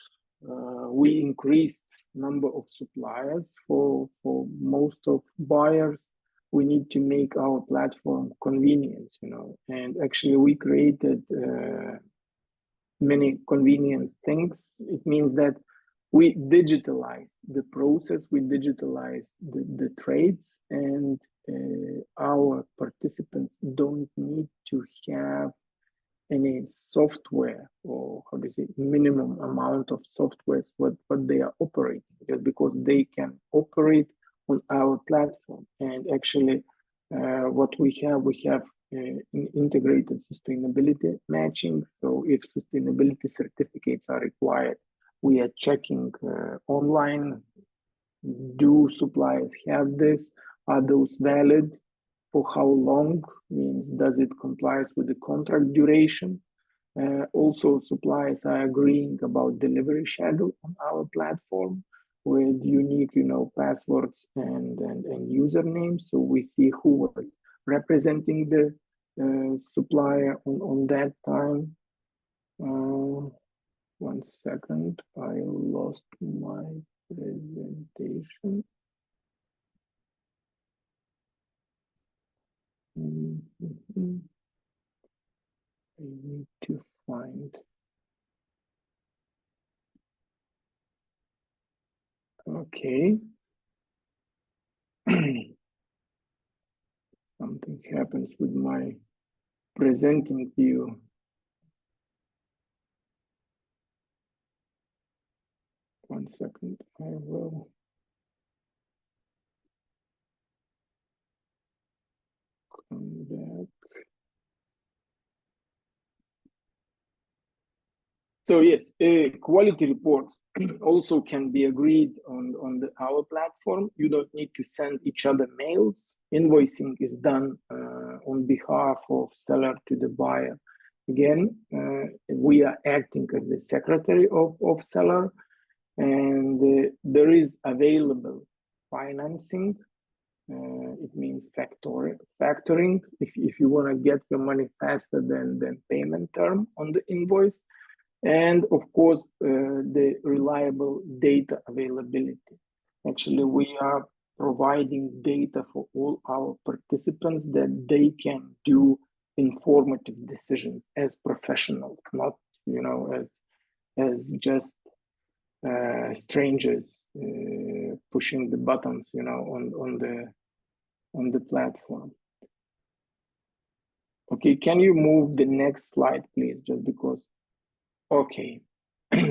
we increased number of suppliers for most of buyers, we need to make our platform convenient, and actually we created many convenient things. It means that we digitalize the process, we digitalize the trades, and our participants don't need to have any software, or minimum amount of software what they are operating, just because they can operate on our platform. And actually what we have integrated sustainability matching. So if sustainability certificates are required, we are checking online, do suppliers have this, are those valid, for how long, means does it complies with the contract duration. Also suppliers are agreeing about delivery schedule on our platform with unique passwords and usernames, so we see who was representing the supplier on that time. 1 second, I lost my presentation. I need to find. Okay. Something happens with my presenting view. One second, I will come back. So yes, quality reports also can be agreed on our platform. You don't need to send each other mails. Invoicing is done on behalf of seller to the buyer. again, we are acting as the secretary of seller, and there is available financing. It means factoring if you want to get your money faster than payment term on the invoice, and of course the reliable data availability. Actually, we are providing data for all our participants that they can do informative decisions as professionals, not as just strangers pushing the buttons on the platform. Okay, can you move the next slide, please? Just because. Okay,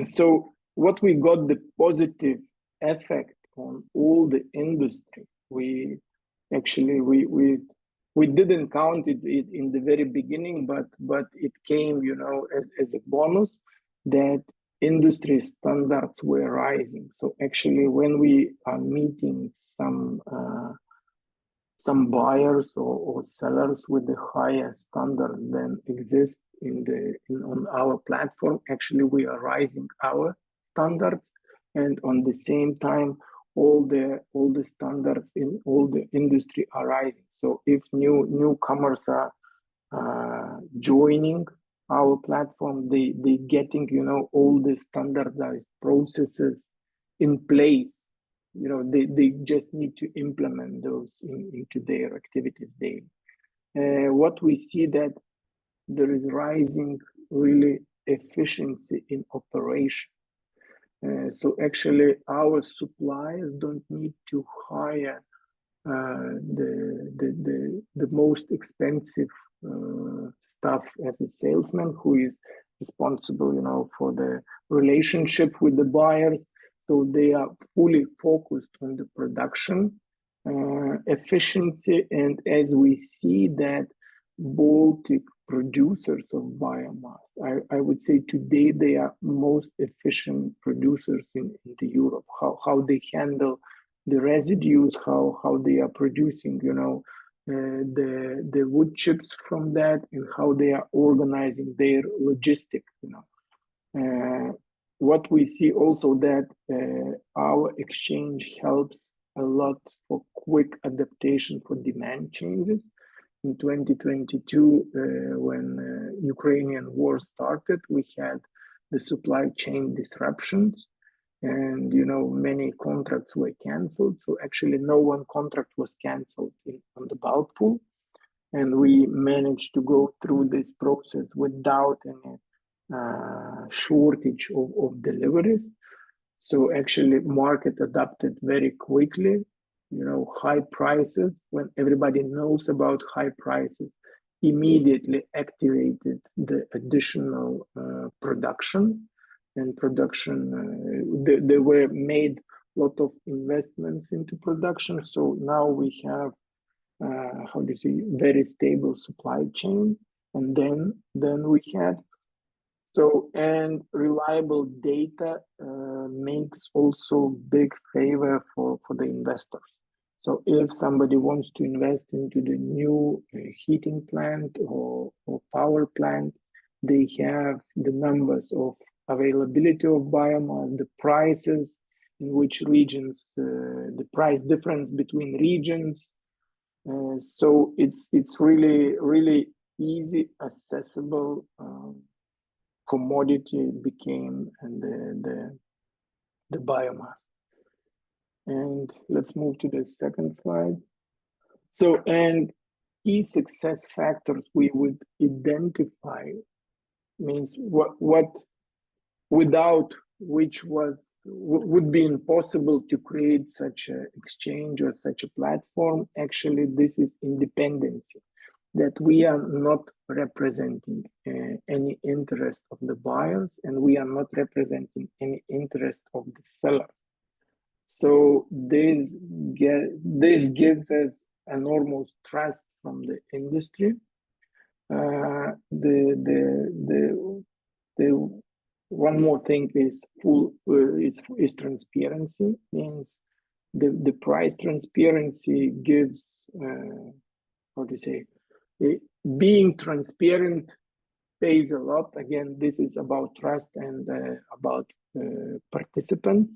so what we got the positive effect on all the industry. We didn't count it in the very beginning, but it came, as a bonus that industry standards were rising. So actually, when we are meeting some buyers or sellers with the higher standards than exist on our platform, actually we are rising our standards, and on the same time, all the standards in all the industry are rising. So if newcomers are joining our platform, they getting all the standardized processes in place. They just need to implement those into their activities daily. What we see that there is rising really efficiency in operation. So actually, our suppliers don't need to hire the most expensive staff as a salesman who is responsible, for the relationship with the buyers. So they are fully focused on the production efficiency, and as we see that Baltic producers of biomass, I would say today they are most efficient producers in the Europe. How they handle the residues, how they are producing, the wood chips from that, and how they are organizing their logistics. What we see also that our exchange helps a lot for quick adaptation for demand changes. In 2022, when Ukrainian war started, we had the supply chain disruptions, and many contracts were canceled. So actually, no one contract was canceled on the bulk pool, and we managed to go through this process without any shortage of deliveries. So actually, market adapted very quickly. High prices, when everybody knows about high prices, immediately activated the additional production. And there were made a lot of investments into production. So now we have, very stable supply chain. And then we had, and reliable data makes also big favor for the investors. So if somebody wants to invest into the new heating plant or power plant, they have the numbers of availability of biomass, the prices in which regions, the price difference between regions. So it's really, really easy, accessible commodity became the biomass. And let's move to the second slide. So, and key success factors we would identify means what without which would be impossible to create such an exchange or such a platform. Actually, this is independency, that we are not representing any interest of the buyers, and we are not representing any interest of the seller. So this gives us enormous trust from the industry. The one more thing is is transparency. Means the price transparency gives being transparent pays a lot. Again, this is about trust and about participants,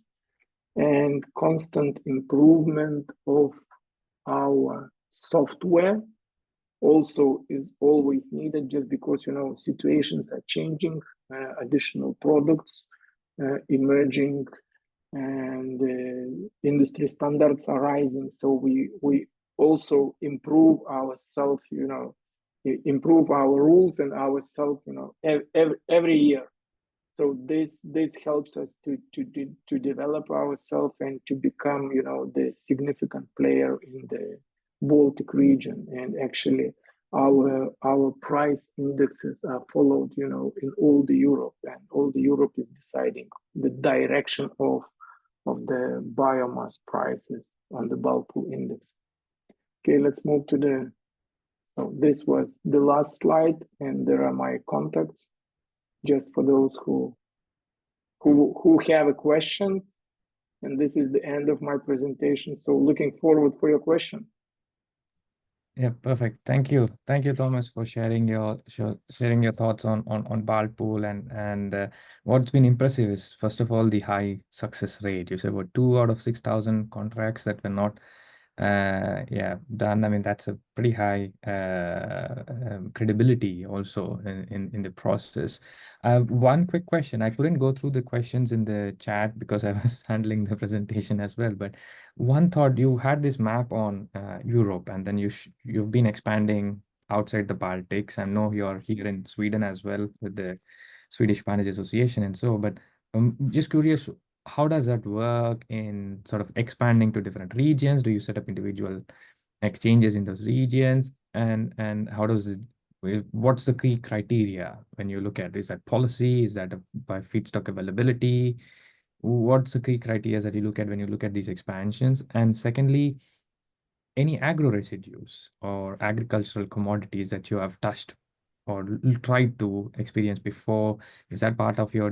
and constant improvement of our software also is always needed, just because, you know, situations are changing, additional products emerging, and industry standards are rising. So we also improve ourselves, you know, improve our rules and ourselves, you know, every year. So this helps us to develop ourselves and to become, you know, the significant player in the Baltic region. And actually, our price indexes are followed, you know, in all the Europe, and all the Europe is deciding the direction of the biomass prices on the bulk pool index. Okay, let's move to the. So this was the last slide, and there are my contacts, just for those who have a question. And this is the end of my presentation. So looking forward for your question. Yeah, perfect. Thank you, Thomas, for sharing your thoughts on bulk pool. And what's been impressive is, first of all, the high success rate. You said about 2 out of 6,000 contracts that were not done. I mean, that's a pretty high credibility also in the process. One quick question. I couldn't go through the questions in the chat because I was handling the presentation as well. But one thought, you had this map on Europe, and then you've been expanding outside the Baltics. I know you're here in Sweden as well with the Swedish Bioenergy Association and so. But just curious, how does that work in sort of expanding to different regions? Do you set up individual exchanges in those regions? And how does it, what's the key criteria when you look at, is that policy? Is that by feedstock availability? What's the key criteria that you look at when you look at these expansions? And secondly, any agro-residues or agricultural commodities that you have touched or tried to experience before? Is that part of your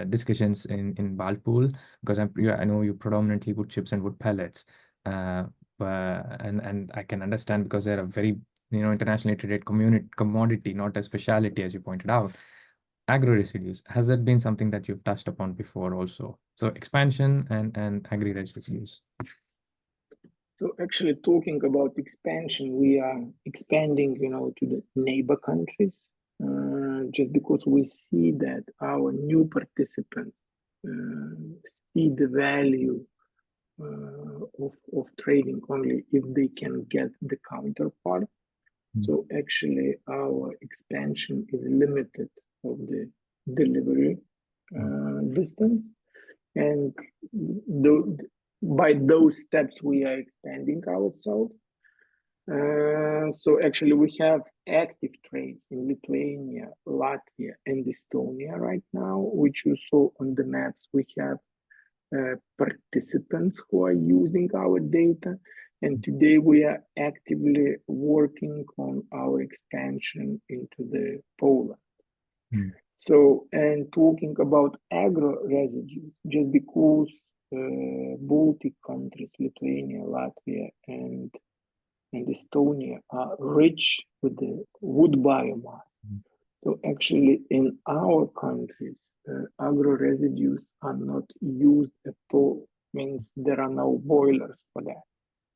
discussions in bulk pool? Because I know you predominantly wood chips and wood pellets, and I can understand, because they're a very, you know, internationally traded commodity, not a specialty, as you pointed out. Agro-residues, has that been something that you've touched upon before also? So expansion and agri-residues. So actually, talking about expansion, we are expanding, you know, to the neighbor countries, just because we see that our new participants see the value of trading only if they can get the counterpart. So actually, our expansion is limited of the delivery distance, and by those steps we are expanding ourselves. So actually, we have active trades in Lithuania, Latvia, and Estonia right now, which you saw on the maps. We have participants who are using our data, and today we are actively working on our expansion into the Poland. So, and talking about agro-residues, just because Baltic countries, Lithuania, Latvia, and Estonia are rich with the wood biomass. So actually, in our countries, agro-residues are not used at all. Means there are no boilers for that.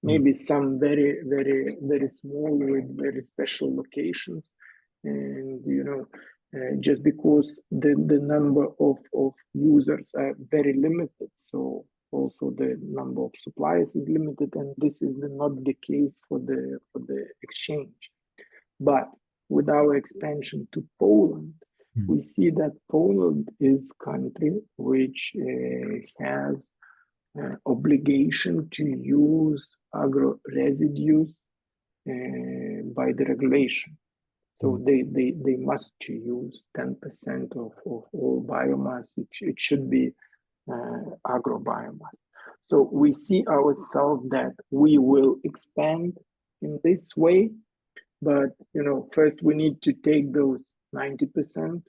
Maybe some very, very, very small with very special locations, and you know, just because the number of users are very limited, so also the number of suppliers is limited, and this is not the case for the exchange. But with our expansion to Poland, we see that Poland is a country which has obligation to use agro-residues by the regulation. So they must use 10% of all biomass. It should be agro-biomass. So we see ourselves that we will expand in this way, but you know, first we need to take those 90%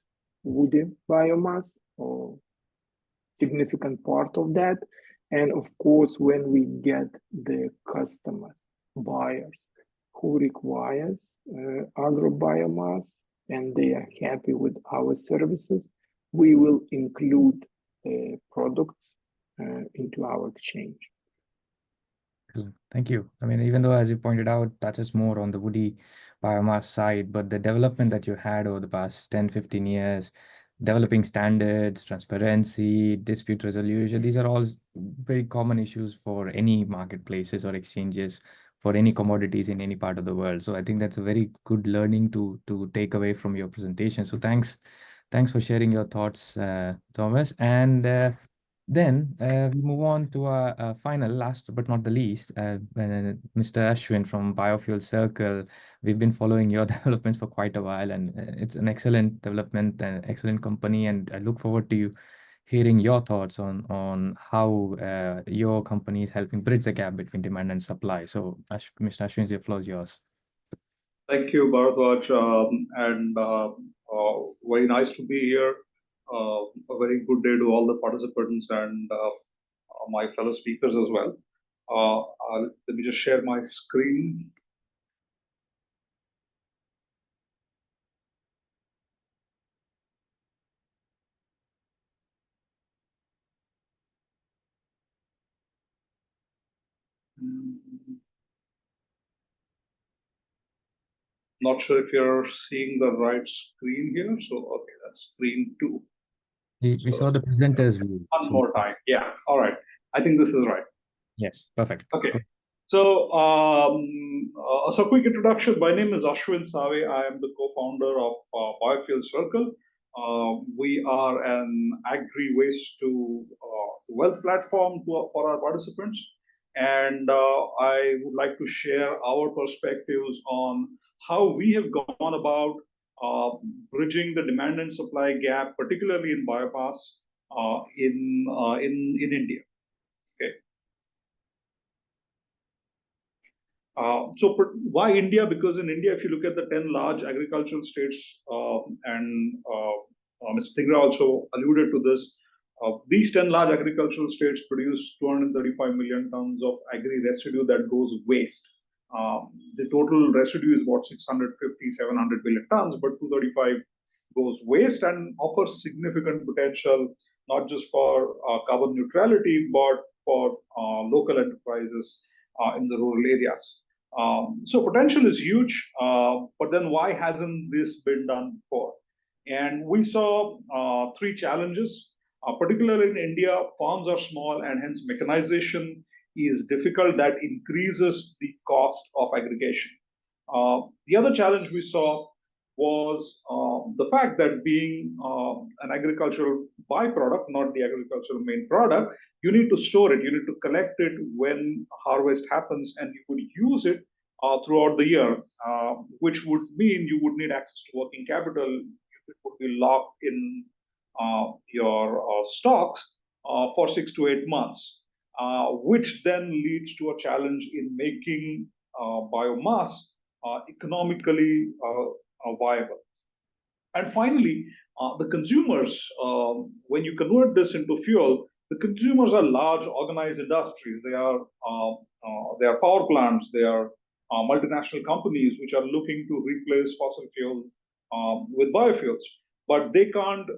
woody biomass, or significant part of that, and of course, when we get the customer buyers who requires agro biomass and they are happy with our services, we will include products into our exchange. Thank you. I mean, even though, as you pointed out, touches more on the woody biomass side, but the development that you had over the past 10, 15 years, developing standards, transparency, dispute resolution, these are all very common issues for any marketplaces or exchanges for any commodities in any part of the world. So I think that's a very good learning to take away from your presentation. So thanks for sharing your thoughts, Thomas. And then we move on to our final, last but not the least, Mr. Ashwin from Biofuel Circle. We've been following your developments for quite a while, and it's an excellent development and excellent company. And I look forward to you hearing your thoughts on how your company is helping bridge the gap between demand and supply. So, Mr. Ashwin, the floor is yours. Thank you, Bharatwaj, and very nice to be here. A very good day to all the participants and my fellow speakers as well. Let me just share my screen. Not sure if you're seeing the right screen here. So, okay, that's screen 2. We saw the presenter's view. One more time. Yeah. All right. I think this is right. Yes, perfect. Okay. Good. So, so quick introduction. My name is Ashwin Save. I am the co-founder of Biofuel Circle. We are an agri-waste to wealth platform for our participants. And I would like to share our perspectives on how we have gone about bridging the demand and supply gap, particularly in biomass in India. Okay. So why India? Because in India, if you look at the 10 large agricultural states, and Mr. Tigra also alluded to this, these 10 large agricultural states produce 235 million tons of agri-residue that goes waste. The total residue is about 650, 700 million tons, but 235 goes waste and offers significant potential, not just for carbon neutrality, but for local enterprises in the rural areas. So potential is huge, but then why hasn't this been done before? And we saw 3 challenges. Particularly in India, farms are small and hence mechanization is difficult. That increases the cost of aggregation. The other challenge we saw was the fact that being an agricultural byproduct, not the agricultural main product, you need to store it, you need to collect it when harvest happens, and you would use it throughout the year, which would mean you would need access to working capital. It would be locked in your stocks for 6 to 8 months, which then leads to a challenge in making biomass economically viable. And finally, the consumers, when you convert this into fuel, the consumers are large organized industries. They are power plants, they are multinational companies which are looking to replace fossil fuel with biofuels. But they can't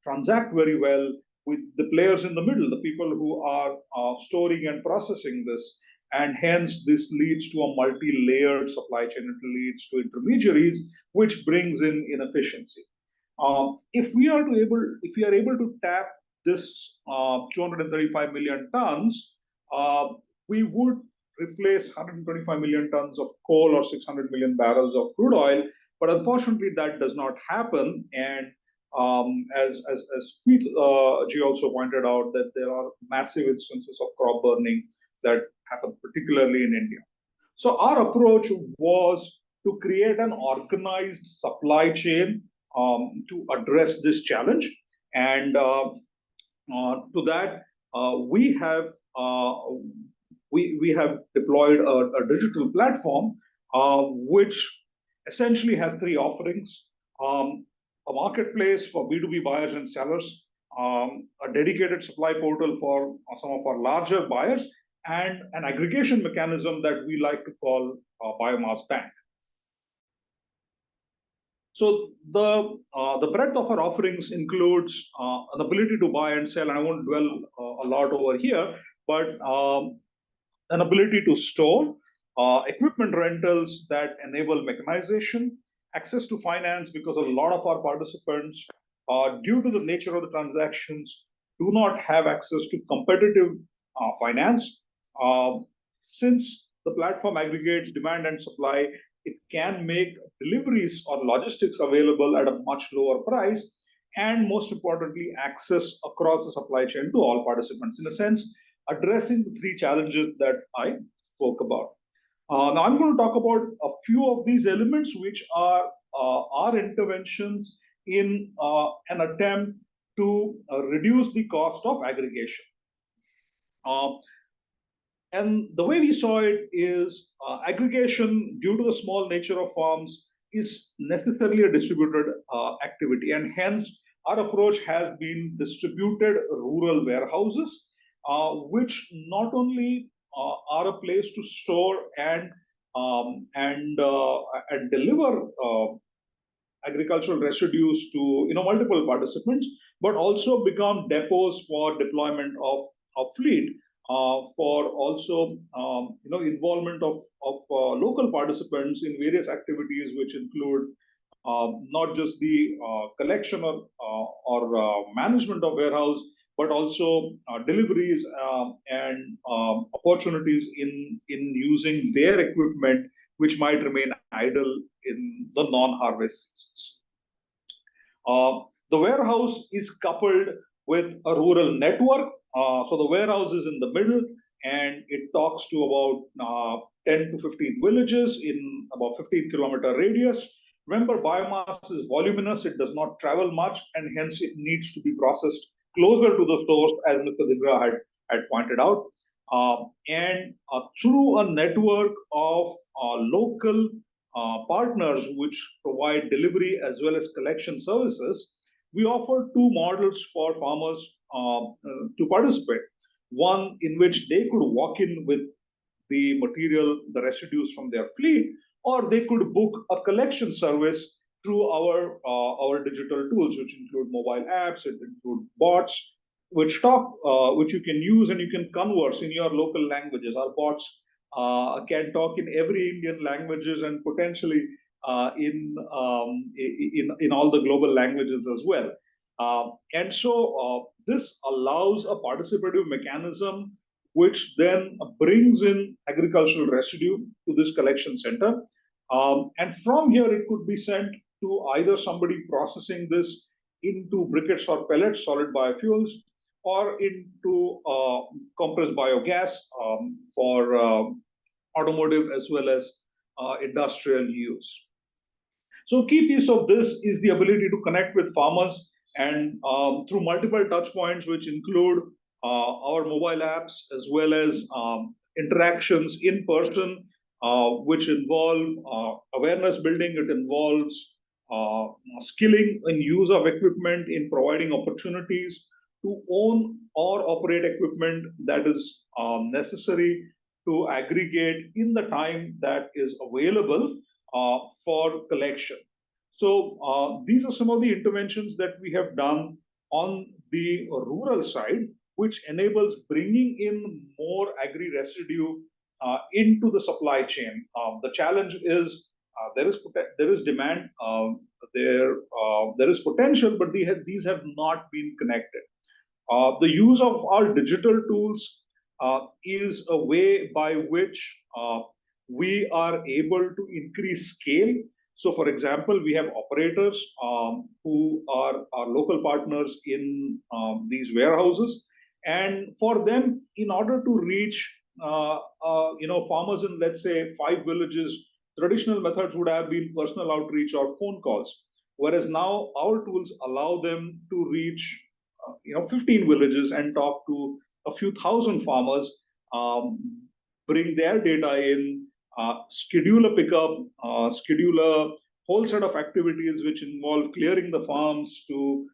transact very well with the players in the middle, the people who are storing and processing this. And hence, this leads to a multi-layered supply chain. It leads to intermediaries, which brings in inefficiency. If we are able to tap this 235 million tons, we would replace 125 million tons of coal or 600 million barrels of crude oil. But unfortunately, that does not happen. And as Pete G also pointed out, that there are massive instances of crop burning that happen particularly in India. So our approach was to create an organized supply chain to address this challenge. And to that, we have deployed a digital platform which essentially has 3 offerings: a marketplace for B2B buyers and sellers, a dedicated supply portal for some of our larger buyers, and an aggregation mechanism that we like to call a biomass bank. So the breadth of our offerings includes an ability to buy and sell, and I won't dwell a lot over here, but an ability to store, equipment rentals that enable mechanization, access to finance, because a lot of our participants, due to the nature of the transactions, do not have access to competitive finance. Since the platform aggregates demand and supply, it can make deliveries or logistics available at a much lower price, and most importantly, access across the supply chain to all participants. In a sense, addressing the three challenges that I spoke about. Now, I'm going to talk about a few of these elements, which are our interventions in an attempt to reduce the cost of aggregation. And the way we saw it is aggregation, due to the small nature of farms, is necessarily a distributed activity. And hence, our approach has been distributed rural warehouses, which not only are a place to store and deliver agricultural residues to multiple participants, but also become depots for deployment of fleet, for also involvement of local participants in various activities, which include not just the collection or management of warehouse, but also deliveries and opportunities in using their equipment, which might remain idle in the non-harvest seasons. The warehouse is coupled with a rural network. So the warehouse is in the middle, and it talks to about 10 to 15 villages in about 15-kilometer radius. Remember, biomass is voluminous, it does not travel much, and hence it needs to be processed closer to the source, as Mr. Digra had pointed out. And through a network of local partners which provide delivery as well as collection services, we offer two models for farmers to participate. One in which they could walk in with the material, the residues from their fleet, or they could book a collection service through our digital tools, which include mobile apps, it include bots, which you can use and you can converse in your local languages. Our bots can talk in every Indian languages and potentially in all the global languages as well. And so this allows a participative mechanism which then brings in agricultural residue to this collection center. And from here, it could be sent to either somebody processing this into briquettes or pellets, solid biofuels, or into compressed biogas for automotive as well as industrial use. So a key piece of this is the ability to connect with farmers, and through multiple touch points, which include our mobile apps as well as interactions in person, which involve awareness building. It involves skilling in use of equipment, in providing opportunities to own or operate equipment that is necessary to aggregate in the time that is available for collection. So these are some of the interventions that we have done on the rural side, which enables bringing in more agri-residue into the supply chain. The challenge is there is demand, there is potential, but these have not been connected. The use of our digital tools is a way by which we are able to increase scale. So, for example, we have operators who are our local partners in these warehouses, and for them, in order to reach farmers in, let's say, 5 villages, traditional methods would have been personal outreach or phone calls, whereas now our tools allow them to reach 15 villages and talk to a few thousand farmers, bring their data in, schedule a pickup, schedule a whole set of activities which involve clearing the farms to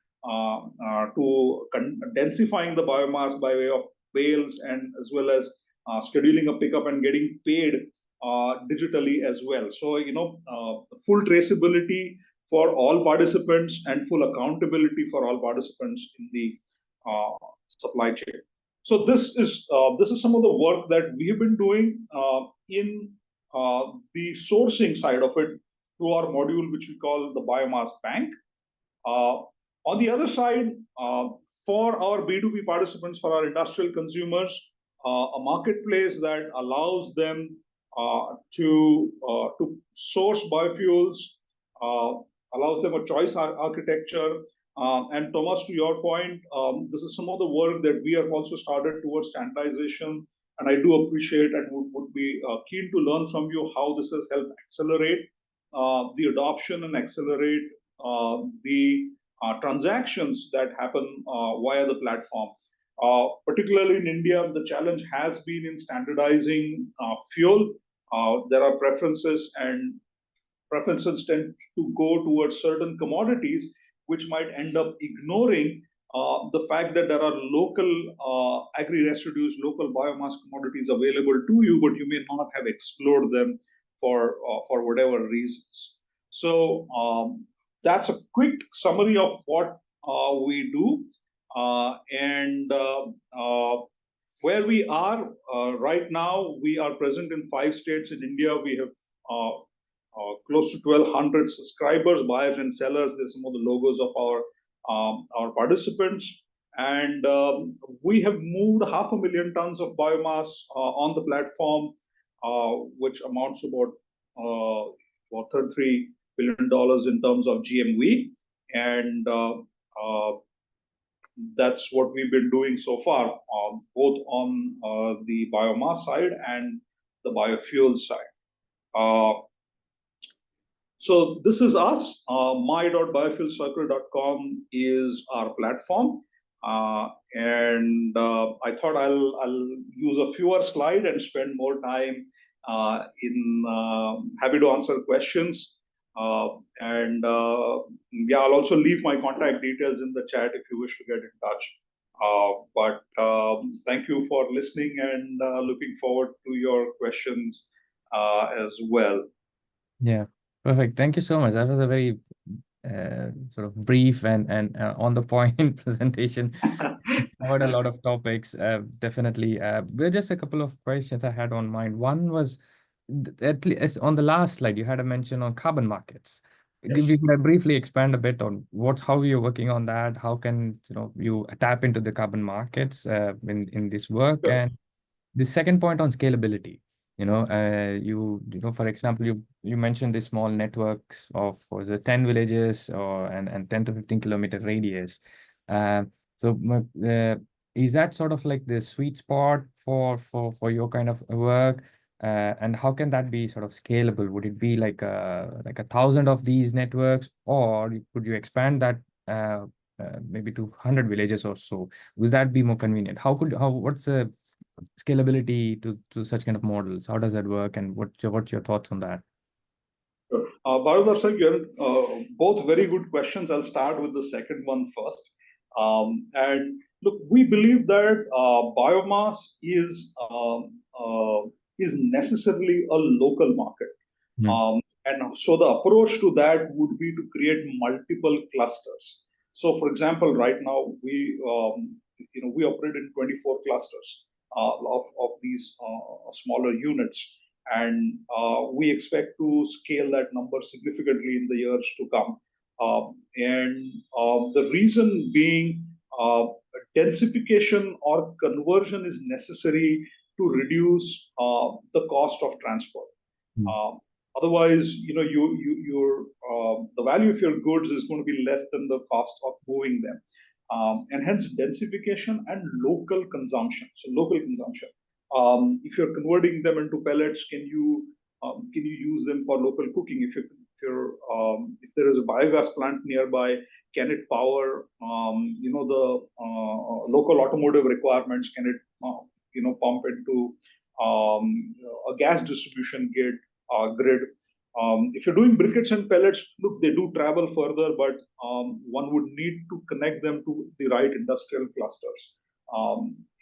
densifying the biomass by way of bales, and as well as scheduling a pickup and getting paid digitally as well. So full traceability, for all participants and full accountability for all participants in the supply chain. So this is some of the work that we have been doing in the sourcing side of it through our module, which we call the Biomass Bank. On the other side, for our B2B participants, for our industrial consumers, a marketplace that allows them to source biofuels, allows them a choice architecture. And Thomas, to your point, this is some of the work that we have also started towards standardization. And I do appreciate and would be keen to learn from you how this has helped accelerate the adoption and accelerate the transactions that happen via the platform. Particularly in India, the challenge has been in standardizing fuel. There are preferences, and preferences tend to go towards certain commodities, which might end up ignoring the fact that there are local agri-residues, local biomass commodities available to you, but you may not have explored them for whatever reasons. So that's a quick summary of what we do and where we are right now. We are present in 5 states in India. We have close to 1,200 subscribers, buyers and sellers. There's some of the logos of our participants. And we have moved 500,000 tons of biomass on the platform, which amounts to about $33 billion in terms of GMV. And that's what we've been doing so far, both on the biomass side and the biofuel side. So this is us. my.biofuelcircle.com is our platform. And I thought I'll use a fewer slide and spend more time happy to answer questions. And yeah, I'll also leave my contact details in the chat if you wish to get in touch. But thank you for listening, and looking forward to your questions as well. Yeah, perfect. Thank you so much. That was a very sort of brief and on the point presentation. Covered a lot of topics. Definitely. There are just a couple of questions I had on mind. One was, at least on the last slide, you had a mention on carbon markets. Yes. If you could briefly expand a bit on how you're working on that, how can you tap into the carbon markets in this work, Sure. and the second point on scalability. For example, you mentioned the small networks of for the 10 villages and 10 to 15 kilometer radius. So is that sort of like the sweet spot for your kind of work? And how can that be sort of scalable? Would it be like 1,000 of these networks, or could you expand that maybe to 100 villages or so? Would that be more convenient? What's the scalability to such kind of models? How does that work, and what's your thoughts on that? Sure. Bharat sir, you have both very good questions. I'll start with the second one first. And look, we believe that biomass is necessarily a local market. And so the approach to that would be to create multiple clusters. So, for example, right now we operate in 24 clusters of these smaller units, and we expect to scale that number significantly in the years to come. And the reason being, densification or conversion is necessary to reduce the cost of transport. Otherwise, the value of your goods is going to be less than the cost of moving them. And hence densification and local consumption. So local consumption. If you're converting them into pellets, can you use them for local cooking? If there is a biogas plant nearby, can it power the local automotive requirements? Can it pump into a gas distribution grid? If you're doing briquettes and pellets, look, they do travel further, but one would need to connect them to the right industrial clusters.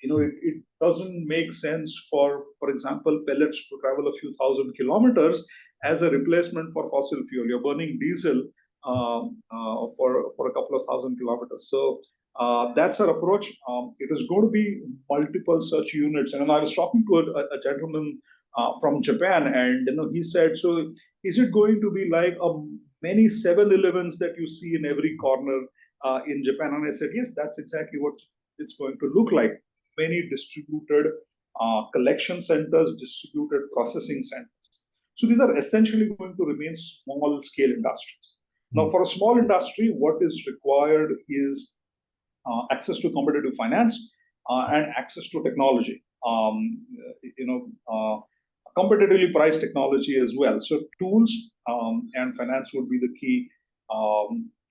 It doesn't make sense for example, pellets to travel a few thousand kilometers as a replacement for fossil fuel. You're burning diesel, for a couple of thousand kilometers. So that's our approach. It is going to be multiple such units. And I was talking to a gentleman from Japan, and he said, so is it going to be like many 7-Elevens that you see in every corner in Japan? And I said, yes, that's exactly what it's going to look like. Many distributed collection centers, distributed processing centers. So these are essentially going to remain small scale industries. Now, for a small industry, what is required is access to competitive finance and access to technology. Competitively priced technology as well. So tools and finance would be the key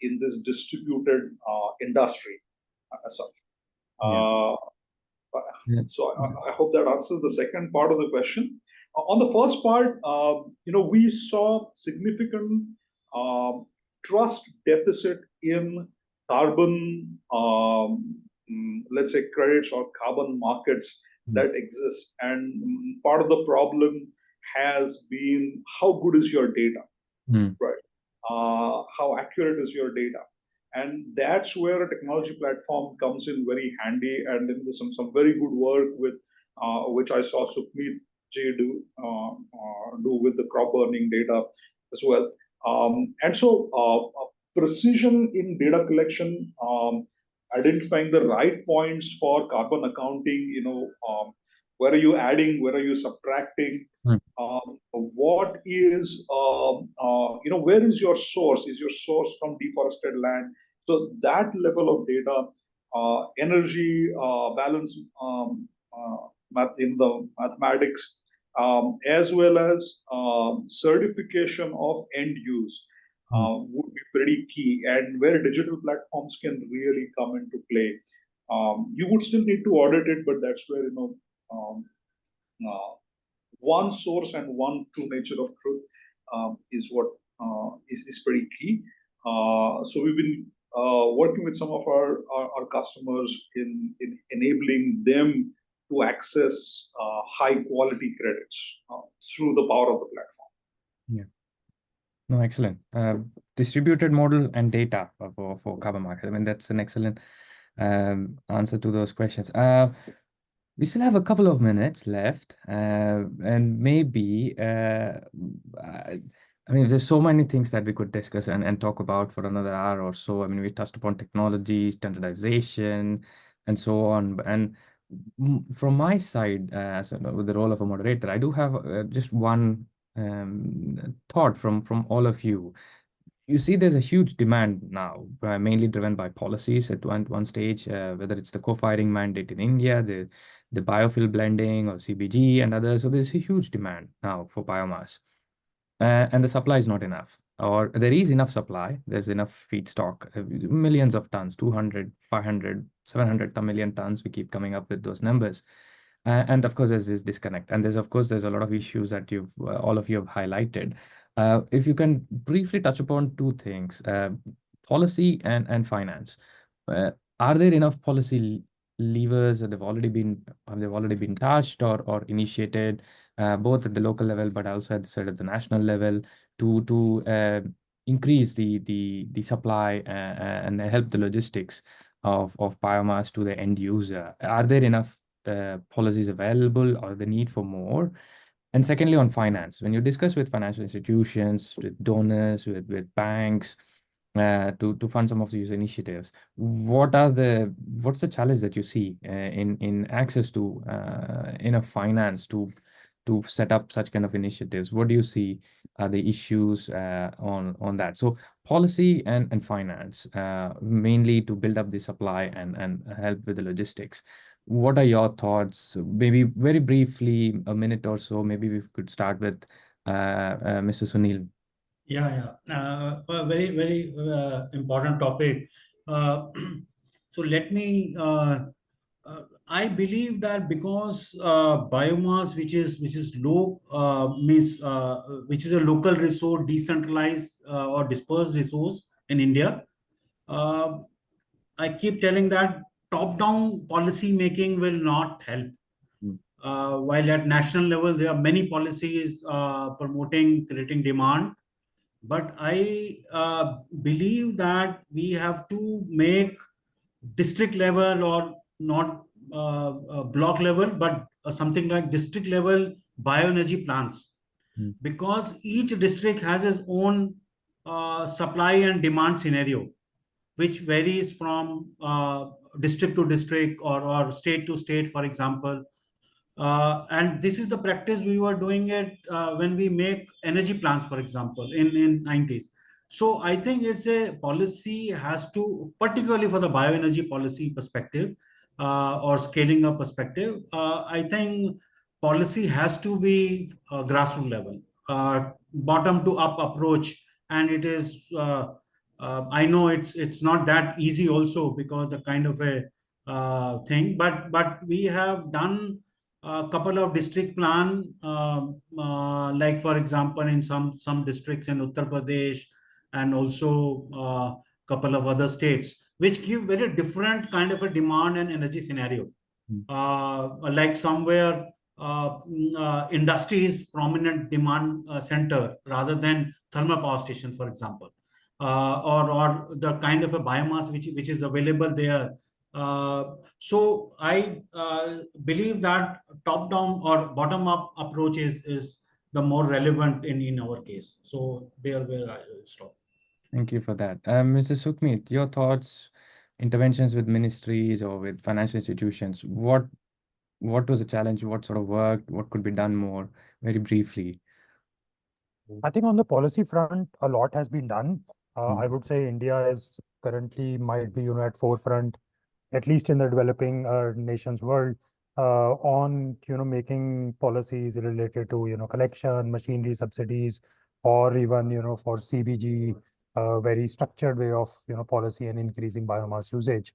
in this distributed industry as such. So I hope that answers the second part of the question. On the first part, we saw significant trust deficit in carbon, let's say, credits or carbon markets that exist. And part of the problem has been how good is your data, right? How accurate is your data? And that's where a technology platform comes in very handy. And then there's some very good work with which I saw Sukhmeet Ji do with the crop burning data as well. And so precision in data collection, identifying the right points for carbon accounting, where are you adding, where are you subtracting, what is, where is your source? Is your source from deforested land? So that level of data, energy balance in the mathematics, as well as certification of end use would be pretty key, and where digital platforms can really come into play. You would still need to audit it, but that's where one source and one true nature of truth is what is pretty key. So we've been working with some of our customers in enabling them to access high quality credits through the power of the platform. Yeah. No, excellent. Distributed model and data for carbon market. I mean, that's an excellent answer to those questions. We still have a couple of minutes left, and maybe, I mean, there's so many things that we could discuss and talk about for another hour or so. I mean, we touched upon technology, standardization, and so on. And from my side, with the role of a moderator, I do have just one thought from all of you. You see, there's a huge demand now, mainly driven by policies at one stage, whether it's the co-firing mandate in India, the biofuel blending or CBG and others. So there's a huge demand now for biomass, and the supply is not enough, or there is enough supply. There's enough feedstock, millions of tons, 200, 500, 700 million tons. We keep coming up with those numbers. And of course, there's this disconnect. And there's a lot of issues that all of you have highlighted. If you can briefly touch upon two things, policy and finance. Are there enough policy levers that have already been touched or initiated, both at the local level, but also at the national level, to increase the supply and help the logistics of biomass to the end user? Are there enough policies available, or the need for more? And secondly, on finance, when you discuss with financial institutions, with donors, with banks, to fund some of these initiatives, what's the challenge that you see in access to enough finance to set up such kind of initiatives? What do you see are the issues on that? So policy and finance, mainly to build up the supply and help with the logistics. What are your thoughts? Maybe very briefly, a minute or so, maybe we could start with Mr. Sunil. Yeah. A very, very important topic. So let me, I believe that because biomass, which is low, which is a local resource, decentralized or dispersed resource in India, I keep telling that top-down policy making will not help. While at national level, there are many policies promoting, creating demand. But I believe that we have to make district level, or not block level, but something like district level bioenergy plants, because each district has its own supply and demand scenario, which varies from district to district, or state to state, for example. And this is the practice we were doing it when we make energy plans, for example, in 90s. So I think it's a policy has to, particularly for the bioenergy policy perspective, or scaling up perspective, I think policy has to be grassroots level, bottom to up approach. And it is, I know it's not that easy also, because the kind of a thing, but we have done a couple of district plan, like for example in some districts in Uttar Pradesh, and also couple of other states, which give very different kind of a demand and energy scenario. Like somewhere industry is prominent demand center rather than thermal power station, for example, or the kind of a biomass which is available there. So I believe that top down or bottom up approach is the more relevant in our case. So there where I will stop. Thank you for that. Mr. Sukhmeet, your thoughts, interventions with ministries or with financial institutions, what was the challenge? What sort of worked? What could be done more? Very briefly. I think on the policy front, a lot has been done. I would say India is currently might be, at forefront, at least in the developing nations world, on, making policies related to, collection, machinery subsidies, or even, for CBG, very structured way of, policy and increasing biomass usage.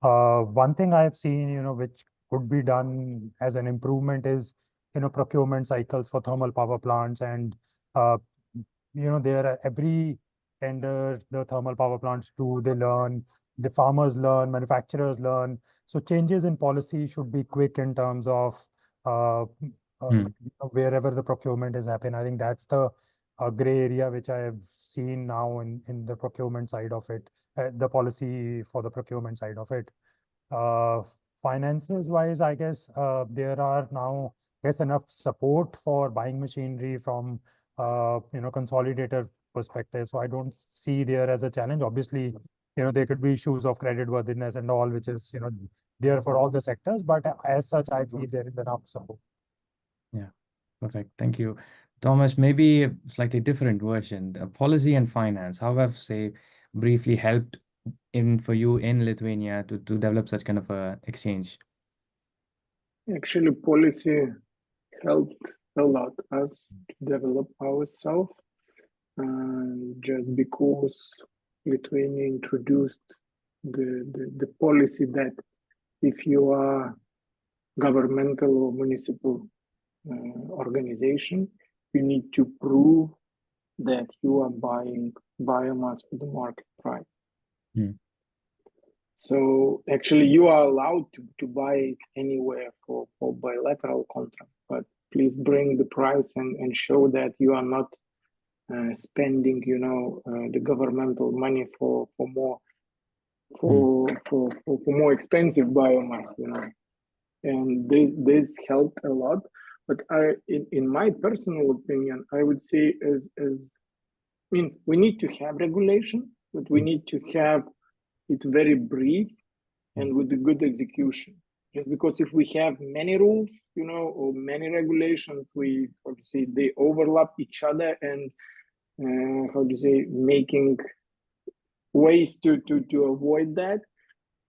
One thing I have seen, which could be done as an improvement is, procurement cycles for thermal power plants. And there are every tender the thermal power plants do, they learn, the farmers learn, manufacturers learn. So changes in policy should be quick in terms of wherever the procurement is happening. I think that's the gray area which I have seen now in the procurement side of it, the policy for the procurement side of it. Finances wise, I guess there are now, there's enough support for buying machinery from consolidator perspective. So I don't see there as a challenge. Obviously, there could be issues of credit worthiness and all, which is, there for all the sectors. But as such, I feel there is enough support. Yeah, perfect. Thank you. Thomas, maybe a slightly different version. Policy and finance, how have, say, briefly helped for you in Lithuania to develop such kind of a exchange? Actually, policy helped a lot us to develop ourselves, just because Lithuania introduced the policy that if you are governmental or municipal organization, you need to prove that you are buying biomass for the market price. So actually you are allowed to buy it anywhere for bilateral contract, but please bring the price and show that you are not spending, the governmental money for more expensive biomass, and this helped a lot. But in my personal opinion, I would say means we need to have regulation, but we need to have it very brief and with a good execution. Just because if we have many rules, or many regulations, they overlap each other, and making ways to avoid that.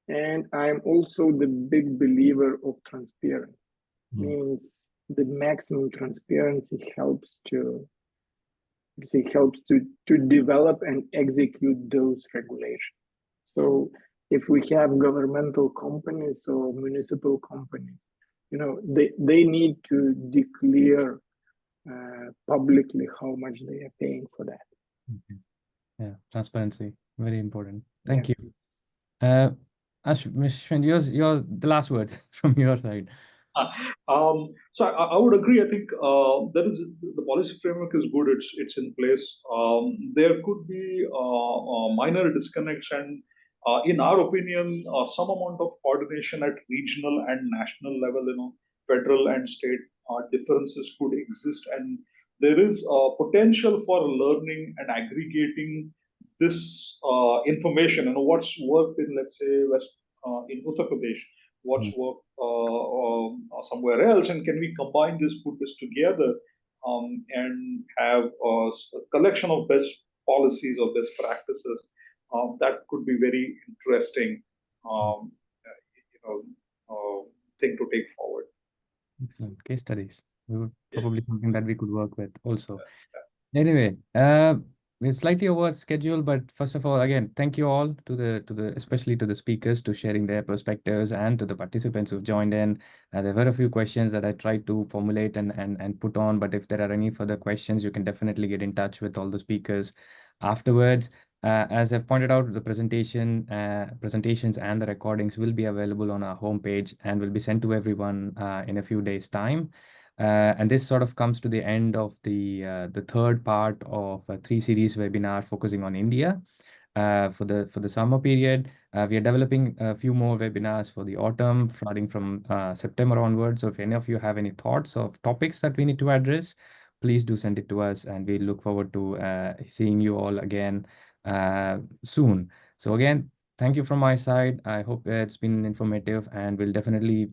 And I'm also the big believer of transparency. Means the maximum transparency helps to develop and execute those regulations. So if we have governmental companies or municipal companies, they need to declare publicly how much they are paying for that. Yeah, transparency, very important. Thank you. Ms. Shwend, you're the last word from your side. So I would agree. I think there is the policy framework is good. It's in place. There could be minor disconnects, and in our opinion, some amount of coordination at regional and national level. Federal and state differences could exist, and there is potential for learning and aggregating this information. What's worked in, let's say, in Uttar Pradesh, what's worked somewhere else, and can we combine this, put this together, and have a collection of best policies or best practices that could be very interesting, thing to take forward. Excellent case studies. Probably something that we could work with also. Anyway, we're slightly over schedule, but first of all, again, thank you all especially to the speakers, to sharing their perspectives, and to the participants who've joined in. There were a few questions that I tried to formulate and put on, but if there are any further questions, you can definitely get in touch with all the speakers afterwards. As I've pointed out, the presentations and the recordings will be available on our homepage and will be sent to everyone in a few days' time. And this sort of comes to the end of the third part of a 3-series webinar focusing on India. For the summer period, we are developing a few more webinars for the autumn, starting from September onwards. So if any of you have any thoughts of topics that we need to address, please do send it to us, and we look forward to seeing you all again soon. So again, thank you from my side. I hope it's been informative, and we'll definitely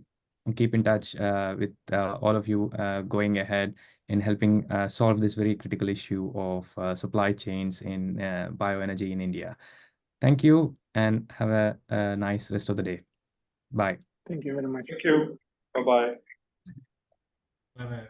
keep in touch with all of you going ahead in helping solve this very critical issue of supply chains in bioenergy in India. Thank you, and have a nice rest of the day. Bye. Thank you very much. Thank you. Bye-bye. Bye-bye.